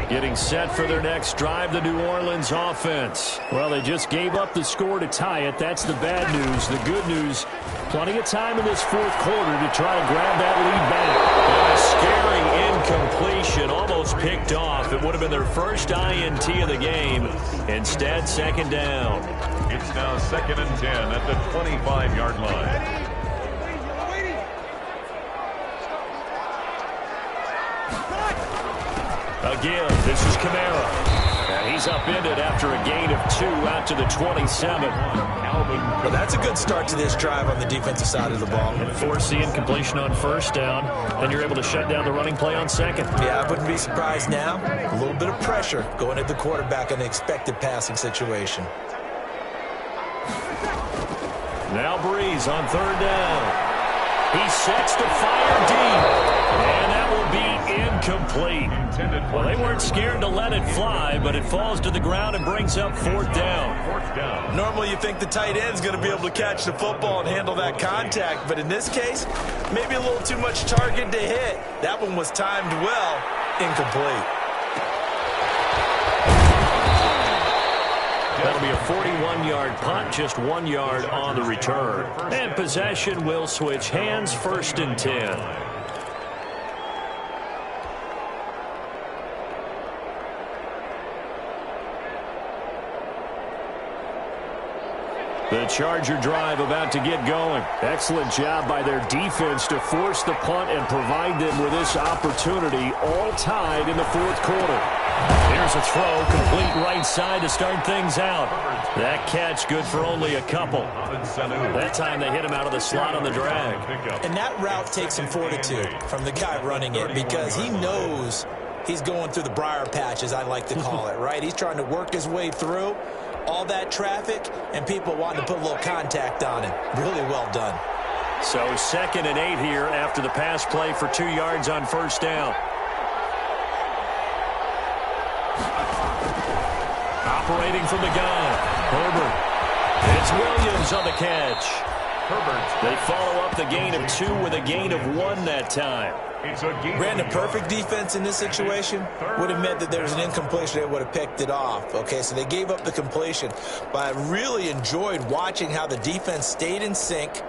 Getting set for their next drive, the New Orleans offense. Well, they just gave up the score to tie it. That's the bad news. The good news, plenty of time in this 4th quarter to try to grab that lead back. And a scary incompletion, almost picked off. It would have been their first INT of the game. Instead, 2nd down.
It's now 2nd and 10 at the 25-yard line.
Again, this is Kamara. And he's upended after a gain of 2 out to the 27.
Well, that's a good start to this drive on the defensive side of the ball.
Force the incompletion on 1st down. Then you're able to shut down the running play on 2nd.
Yeah, I wouldn't be surprised now. A little bit of pressure going at the quarterback in an expected passing situation.
Now Breeze on third down. He sets to fire deep, and that will be incomplete. Well, they weren't scared to let it fly, but it falls to the ground and brings up fourth down.
Normally you think the tight end's going to be able to catch the football and handle that contact, but in this case, maybe a little too much target to hit. That one was timed well, incomplete.
That'll be a 41-yard punt, just 1 yard on the return. And possession will switch hands, 1st and 10. The Charger drive about to get going. Excellent job by their defense to force the punt and provide them with this opportunity, all tied in the 4th quarter. Here's a throw, complete right side to start things out. That catch good for only a couple. That time they hit him out of the slot on the drag.
And that route takes some fortitude from the guy running it because he knows he's going through the briar patch, as I like to call it, right? He's trying to work his way through all that traffic and people wanting to put a little contact on him. Really well done.
So 2nd and 8 here after the pass play for 2 yards on 1st down. Operating from the gun, Herbert. It's Williams on the catch.
Herbert.
They follow up the gain of 2 with a gain of 1 that time.
Brandon, perfect defense in this situation would have meant that there was an incompletion. They would have picked it off. Okay, so they gave up the completion. But I really enjoyed watching how the defense stayed in sync,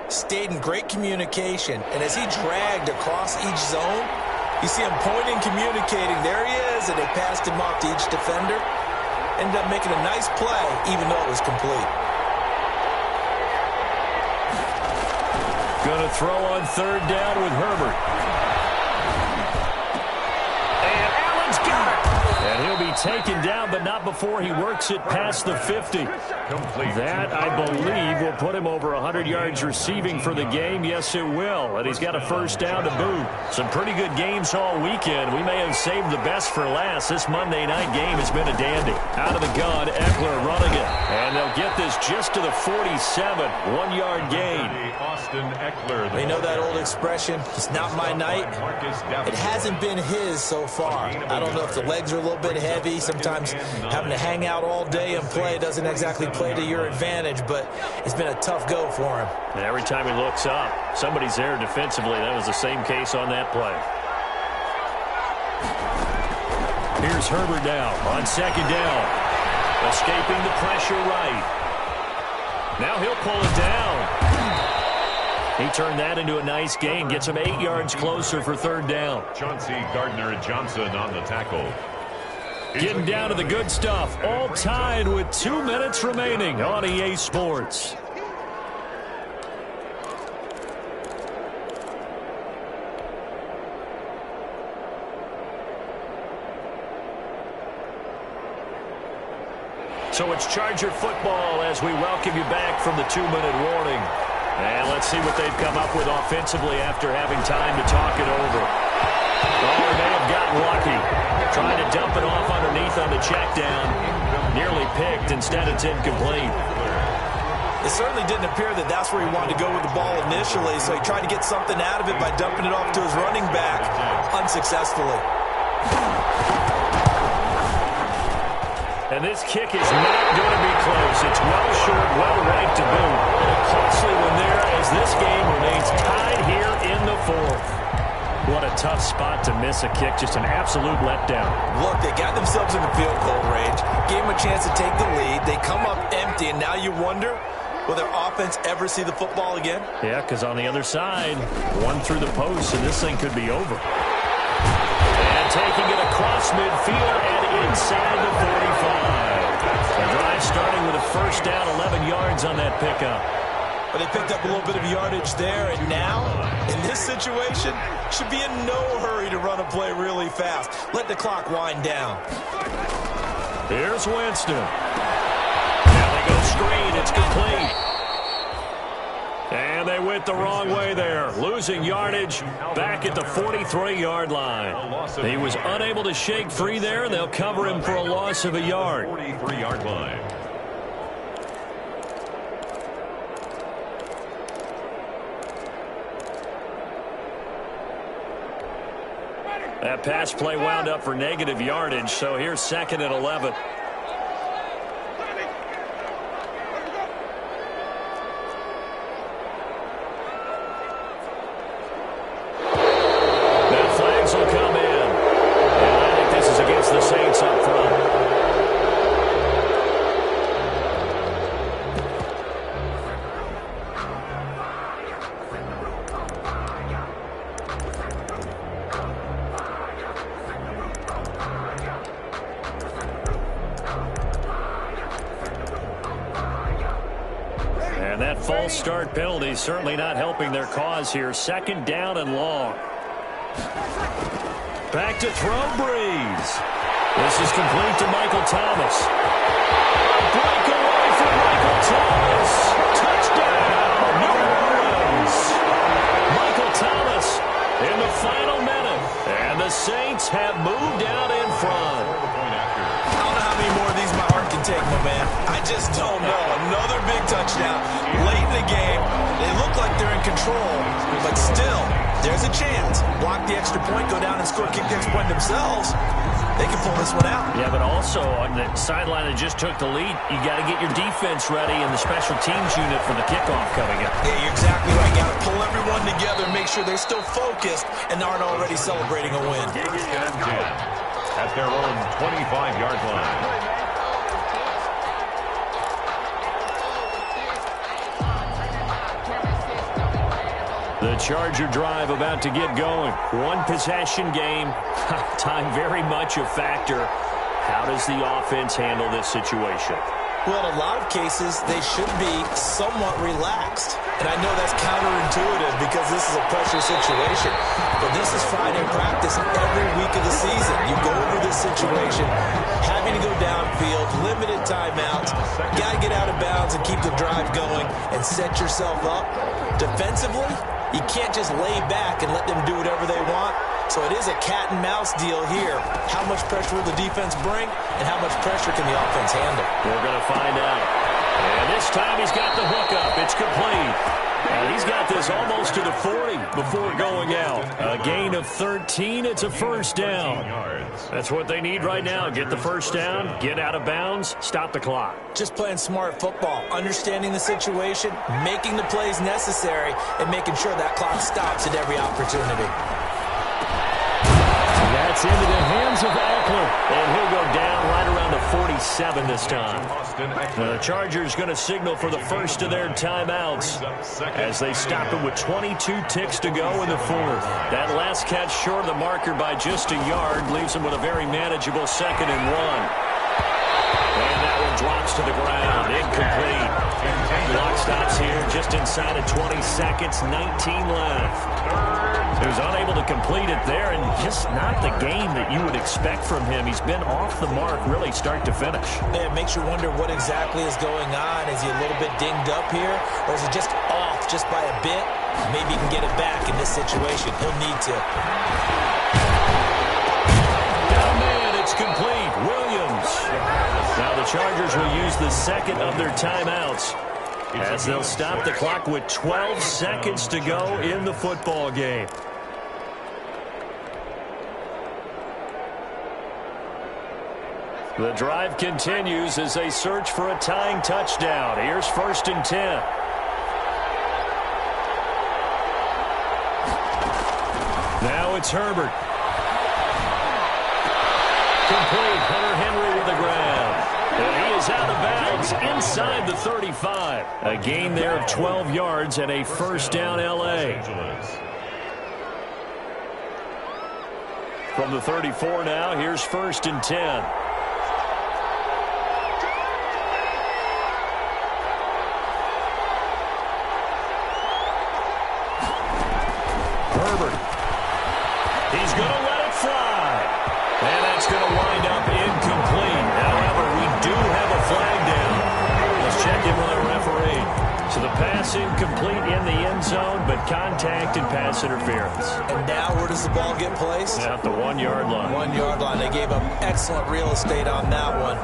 stayed in great communication. And as he dragged across each zone, you see him pointing, communicating. There he is, and they passed him off to each defender. Ended up making a nice play, even though it was complete.
Going to throw on 3rd down with Herbert. And Allen's got it. And he'll be taken down, but not before he works it past the 50. That, I believe, will put him over 100 yards receiving for the game. Yes, it will. And he's got a 1st down to boot. Some pretty good games all weekend. We may have saved the best for last. This Monday night game has been a dandy. Out of the gun, Eckler running it. And they'll get this just to the 47. 1 yard gain.
Austin Eckler.
You know that old expression, it's not my night? It hasn't been his so far. I don't know if the legs are a little bit heavy. Sometimes having to hang out all day and play doesn't exactly play to your advantage, but it's been a tough go for him.
And every time he looks up, somebody's there defensively. That was the same case on that play. Here's Herbert now on 2nd down. Escaping the pressure right. Now he'll pull it down. He turned that into a nice gain. Gets him 8 yards closer for 3rd down.
Chauncey Gardner-Johnson on the tackle.
Getting down to the good stuff. All tied with 2 minutes remaining on EA Sports. So it's Charger football as we welcome you back from the 2-minute warning. And let's see what they've come up with offensively after having time to talk it over. Oh, they may have gotten lucky. Trying to dump it off underneath on the check down. Nearly picked. Instead, it's incomplete.
It certainly didn't appear that that's where he wanted to go with the ball initially, so he tried to get something out of it by dumping it off to his running back unsuccessfully.
And this kick is not going to be close. It's well short, well right to boot. And a costly one there as this game remains tied here in the 4th. What a tough spot to miss a kick. Just an absolute letdown.
Look, they got themselves in the field goal range, gave them a chance to take the lead. They come up empty, and now you wonder, will their offense ever see the football again?
Yeah, because on the other side, one through the post, and this thing could be over. And taking it across midfield and inside the 45. The drive starting with a 1st down, 11 yards on that pickup.
But they picked up a little bit of yardage there, and now, in this situation, should be in no hurry to run a play really fast. Let the clock wind down.
Here's Winston. Now they go screen. It's complete. And they went the wrong way there. Losing yardage back at the 43-yard line. He was unable to shake free there, and they'll cover him for a loss of a yard.
43-yard line.
That pass play wound up for negative yardage, so here's 2nd and 11. Now flags will come in. And I think this is against the Saints up front. And that false start penalty certainly not helping their cause here. 2nd down and long. Back to throw, Breeze. This is complete to Michael Thomas. Breakaway for Michael Thomas. Touchdown, New Orleans. Michael Thomas in the final minute. And the Saints have moved out in front.
I don't know how many more of these my heart can take, my man. I just don't know. Another big touchdown late in the game. They look like they're in control, but still, there's a chance. Block the extra point, go down and score, kick the extra point themselves. They can pull this one out.
Yeah, but also on the sideline that just took the lead, you got to get your defense ready and the special teams unit for the kickoff coming up.
Yeah, you're exactly right. You got to pull everyone together, make sure they're still focused and aren't already celebrating a win.
At their own 25-yard line.
The Charger drive about to get going. One possession game. Time very much a factor. How does the offense handle this situation?
Well, in a lot of cases, they should be somewhat relaxed. And I know that's counterintuitive because this is a pressure situation. But this is Friday practice every week of the season. You go over this situation, having to go downfield, limited timeouts, got to get out of bounds and keep the drive going and set yourself up. Defensively, you can't just lay back and let them do whatever they want. So it is a cat and mouse deal here. How much pressure will the defense bring, and how much pressure can the offense handle?
We're going to find out. And this time he's got the hookup. It's complete. And he's got this almost to the 40 before going out. A gain of 13. It's a first down. That's what they need right now. Get the first down, get out of bounds, stop the clock.
Just playing smart football, understanding the situation, making the plays necessary, and making sure that clock stops at every opportunity.
That's into the hands of Eckler, and he'll go down right around the 47 this time. The Chargers going to signal for the first of their timeouts as they stop it with 22 ticks to go in the fourth. That last catch short of the marker by just a yard leaves them with a very manageable 2nd and 1. And that one drops to the ground, incomplete. Clock stops here just inside of 20 seconds, 19 left. He was unable to complete it there, and just not the game that you would expect from him. He's been off the mark really start to finish.
Yeah, it makes you wonder what exactly is going on. Is he a little bit dinged up here, or is he just off just by a bit? Maybe he can get it back in this situation. He'll need to.
Down man, it's complete. Williams. Now the Chargers will use the second of their timeouts as they'll stop the clock with 12 seconds to go in the football game. The drive continues as they search for a tying touchdown. Here's 1st and 10. Now it's Herbert. Complete. Hunter Henry with the grab. And he is out of bounds inside the 35. A gain there of 12 yards and a first down L.A. From the 34 now, here's 1st and 10. Herbert. He's going to let it fly. And that's going to wind up incomplete. However, we do have a flag down. Let's check in with our referee. So the pass pass incomplete in the end zone, but contact and pass interference.
And now where does the ball get placed?
At the 1-yard line.
1-yard line. They gave up excellent real estate on that one.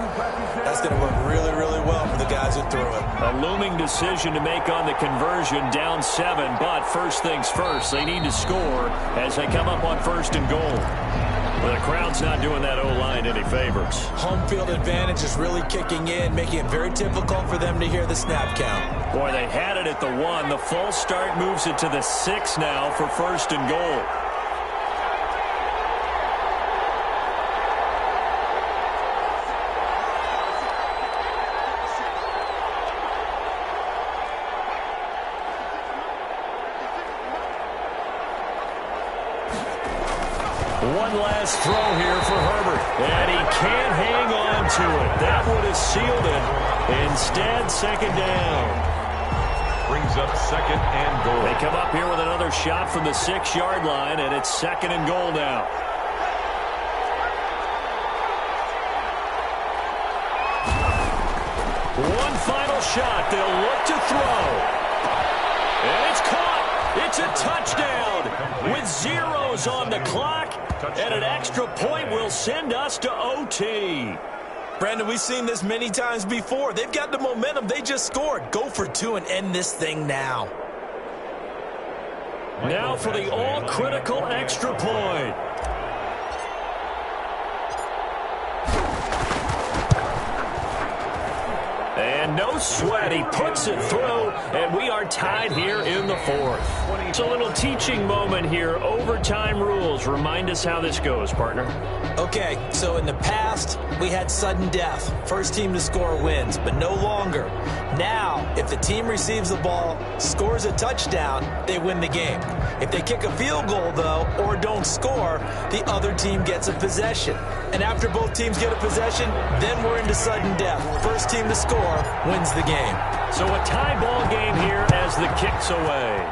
That's going to work really, really well for the guys who threw it.
A looming decision to make on the conversion, down 7, but first things first, they need to score as they come up on 1st and goal. Well, the crowd's not doing that O-line any favors. Home field advantage is really kicking in, making it very difficult for them to hear the snap count.
Boy, they had it at the 1. The false start moves it to the 6 now for 1st and goal. One last throw here for Herbert. And he can't hang on to it. That would have sealed it. Instead, 2nd down.
Brings up 2nd and goal.
They come up here with another shot from the 6-yard line, and it's 2nd and goal now. One final shot. They'll look to throw. And it's caught. It's a touchdown with zeros on the clock. And an extra point will send us to OT.
Brandon, we've seen this many times before. They've got the momentum. They just scored. Go for 2 and end this thing now.
Now for the all-critical extra point. And no sweat. He puts it through, and we are tied here in the 4th. It's a little teaching moment here. Overtime rules. Remind us how this goes, partner.
Okay, so in the past, we had sudden death. First team to score wins, but no longer. Now, if the team receives the ball, scores a touchdown, they win the game. If they kick a field goal, though, or don't score, the other team gets a possession. And after both teams get a possession, then we're into sudden death. First team to score wins the game.
So a tie ball game here as the kick's away.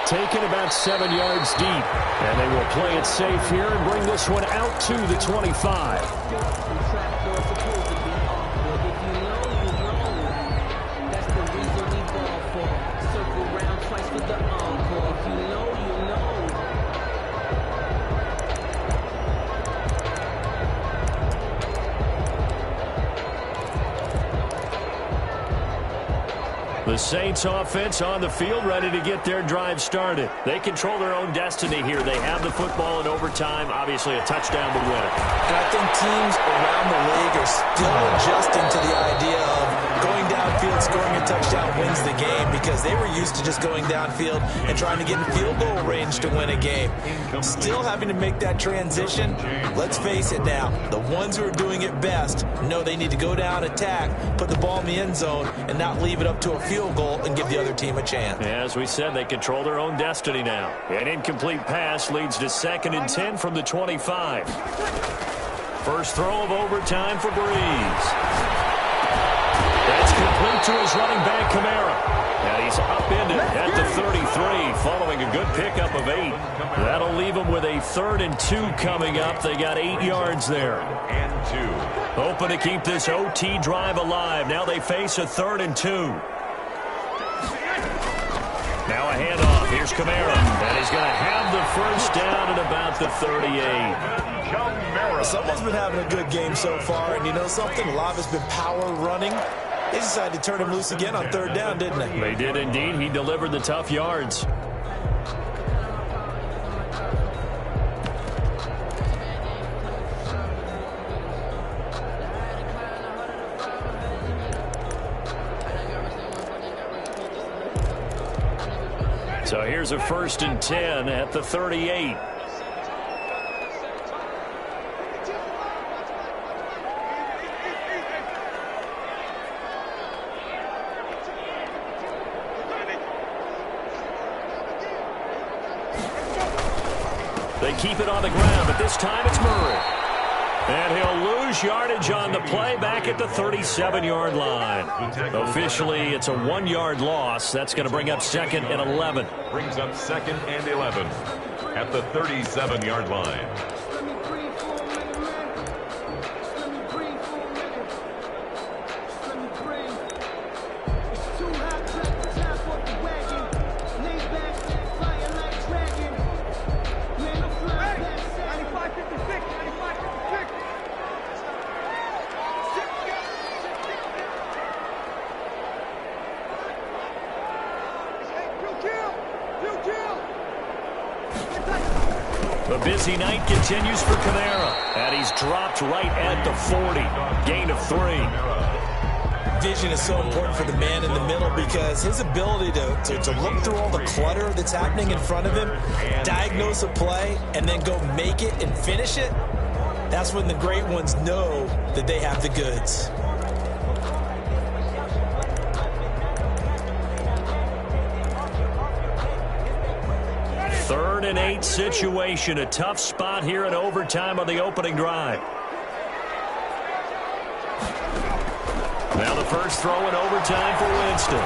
Taken about 7 yards deep. And they will play it safe here and bring this one out to the 25. The Saints offense on the field, ready to get their drive started. They control their own destiny here. They have the football in overtime. Obviously, a touchdown would win it.
And I think teams around the league are still adjusting to the idea of going downfield, scoring a touchdown wins the game, because they were used to just going downfield and trying to get in field goal range to win a game. Still having to make that transition. Let's face it now, the ones who are doing it best know they need to go down, attack, put the ball in the end zone, and not leave it up to a field goal and give the other team a chance.
As we said, they control their own destiny now. An incomplete pass leads to 2nd and 10 from the 25. First throw of overtime for Breeze. That's complete to his running back, Kamara. And he's upended at the 33, following a good pickup of 8. That'll leave him with a 3rd and 2 coming up. They got 8 yards there.
And 2.
Hoping to keep this OT drive alive. Now they face a 3rd and 2. Now a handoff. Here's Kamara. And he's going to have the first down at about the 38.
Someone's been having a good game so far, and you know something? A lot of it's been power running. They decided to turn him loose again on 3rd down, didn't they?
They did indeed. He delivered the tough yards. So here's a 1st and 10 at the 38. They keep it on the ground, but this time it's Murray. And he'll lose yardage on the play back at the 37-yard line. Officially, it's a 1-yard loss. That's going to bring up 2nd and 11.
Brings up 2nd and 11 at the 37-yard line.
The busy night continues for Kamara, and he's dropped right at the 40. Gain of 3.
Vision is so important for the man in the middle because his ability to look through all the clutter that's happening in front of him, diagnose a play, and then go make it and finish it, that's when the great ones know that they have the goods.
Third and 8 situation. A tough spot here in overtime on the opening drive. Now the first throw in overtime for Winston.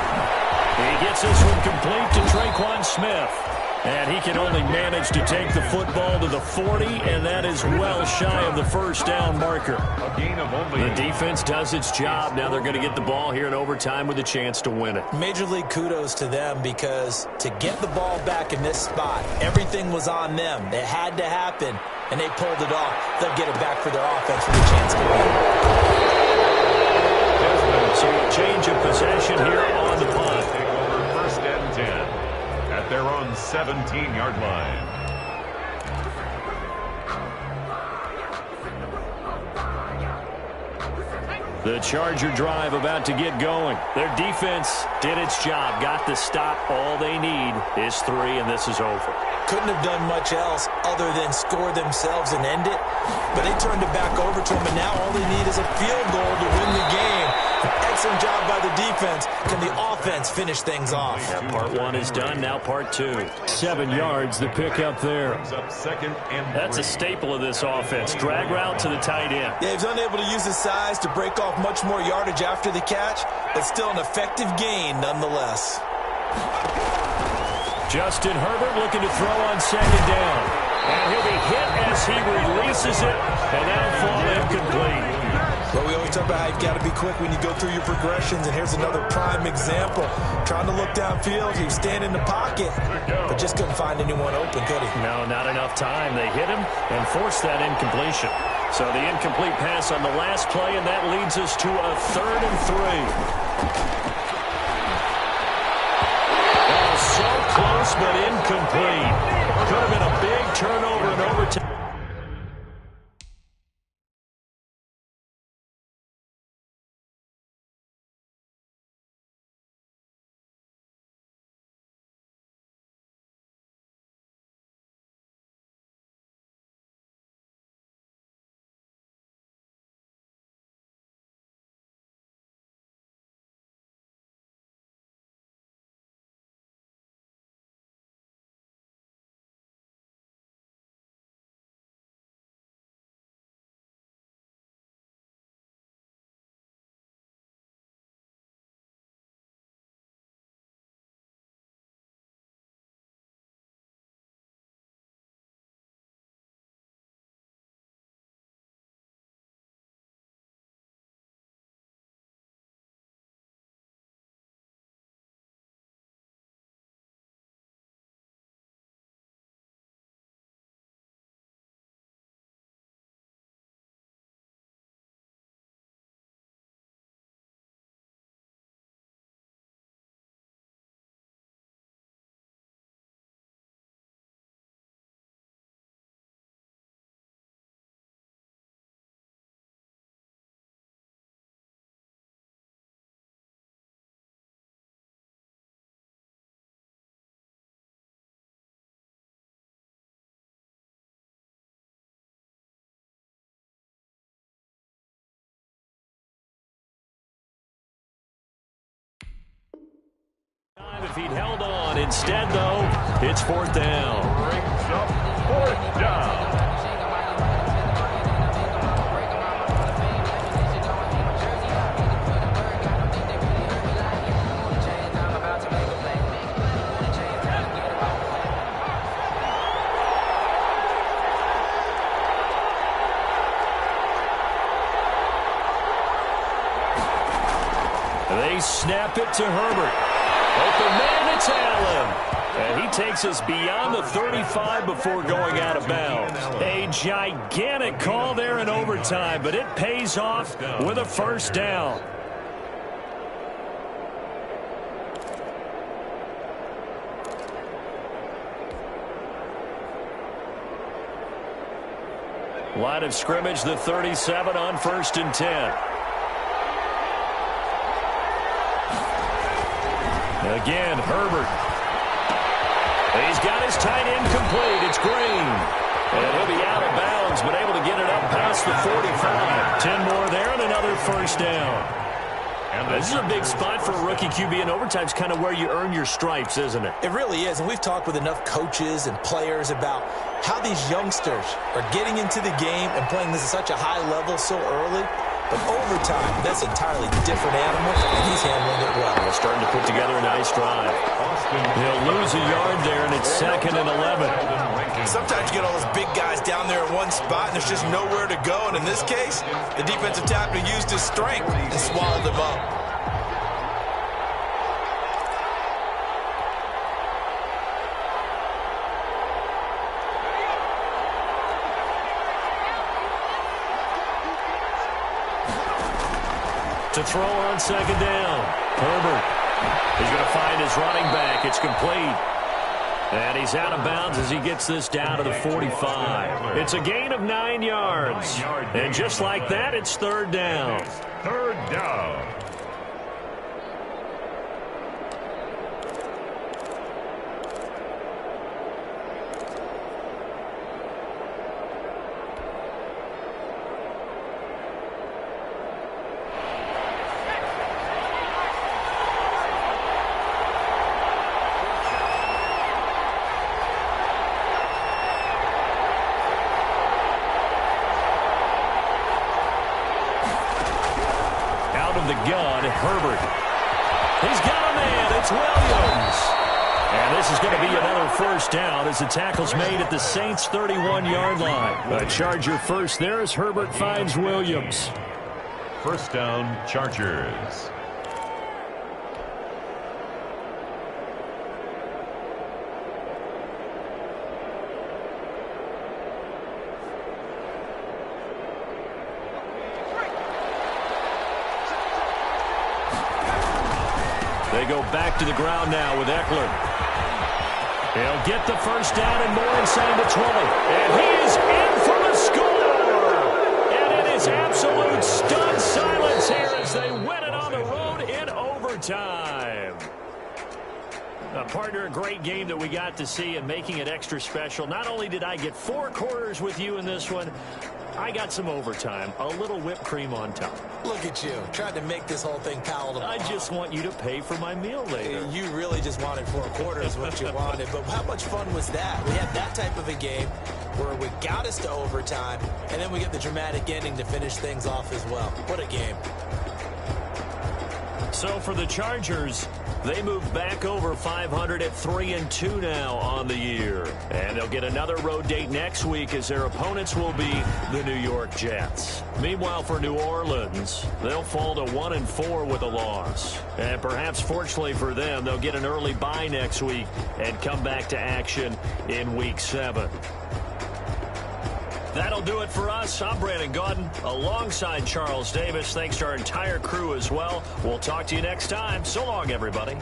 He gets this one complete to Traquan Smith. And he can only manage to take the football to the 40, and that is well shy of the first down marker. The defense does its job. Now they're going to get the ball here in overtime with a chance to win it.
Major league kudos to them because to get the ball back in this spot, everything was on them. It had to happen, and they pulled it off. They'll get it back for their offense with a chance to win.
So a change of possession here on the punt.
Take over first and 10 at their own 17-yard line.
The Charger drive about to get going. Their defense did its job, got the stop. All they need is 3, and this is over.
Couldn't have done much else other than score themselves and end it, but they turned it back over to them, and now all they need is a field goal to win the game. Excellent job by the defense. Can the offense finish things off?
Yeah, part 1 is done, now part 2.
7 yards, the pickup there.
That's a staple of this offense. Drag route to the tight end.
Yeah, he's unable to use his size to break off much more yardage after the catch, but still an effective gain nonetheless.
Justin Herbert looking to throw on second down. And he'll be hit as he releases it, and that'll fall incomplete.
Well, we always talk about how you've got to be quick when you go through your progressions, and here's another prime example. Trying to look downfield, he was standing in the pocket, but just couldn't find anyone open, could he?
No, not enough time. They hit him and forced that incompletion. So the incomplete pass on the last play, and that leads us to a 3rd and 3. Oh, so close, but incomplete. Could have been a big turnover in overtime. If he'd held on. Instead, though, it's 4th down.
Brings up 4th down.
They snap it to Herbert. Open man, it's Allen. And he takes us beyond the 35 before going out of bounds. A gigantic call there in overtime, but it pays off with a 1st down. Line of scrimmage, the 37 on 1st and 10. Again, Herbert. He's got his tight end complete. It's Green. And he'll be out of bounds, but able to get it up past the 45. 10 more there and another first down. This is a big spot for a rookie QB, and overtime's kind of where you earn your stripes, isn't it?
It really is, and we've talked with enough coaches and players about how these youngsters are getting into the game and playing this at such a high level so early. But overtime, that's an entirely different animal, and he's handling it well.
He's starting to put together a nice drive. He'll lose a yard there, and it's 2nd and 11.
Sometimes you get all those big guys down there in one spot, and there's just nowhere to go. And in this case, the defensive tackle used his strength and swallowed them up.
To throw on 2nd down. Herbert. He's going to find his running back. It's complete. And he's out of bounds as he gets this down to the 45. It's a gain of 9 yards. And just like that, it's 3rd down.
3rd down.
Gun, Herbert. He's got a man. It's Williams. And this is going to be another first down as the tackle's made at the Saints' 31-yard line. A Charger first there as Herbert finds Williams.
First down, Chargers.
They go back to the ground now with Eckler. He'll get the first down and more inside the 20. And he is in for the score. And it is absolute stunned silence here as they win it on the road in overtime. Partner, a great game that we got to see and making it extra special. Not only did I get 4 quarters with you in this one, I got some overtime, a little whipped cream on top.
Look at you, tried to make this whole thing palatable.
I just want you to pay for my meal later.
You really just wanted 4 quarters what you wanted, but how much fun was that? We had that type of a game where we got us to overtime, and then we get the dramatic ending to finish things off as well. What a game.
So for the Chargers, they move back over 500 at 3-2 now on the year. And they'll get another road date next week as their opponents will be the New York Jets. Meanwhile, for New Orleans, they'll fall to 1-4 with a loss. And perhaps fortunately for them, they'll get an early bye next week and come back to action in Week 7. That'll do it for us. I'm Brandon Gaudin alongside Charles Davis. Thanks to our entire crew as well. We'll talk to you next time. So long, everybody.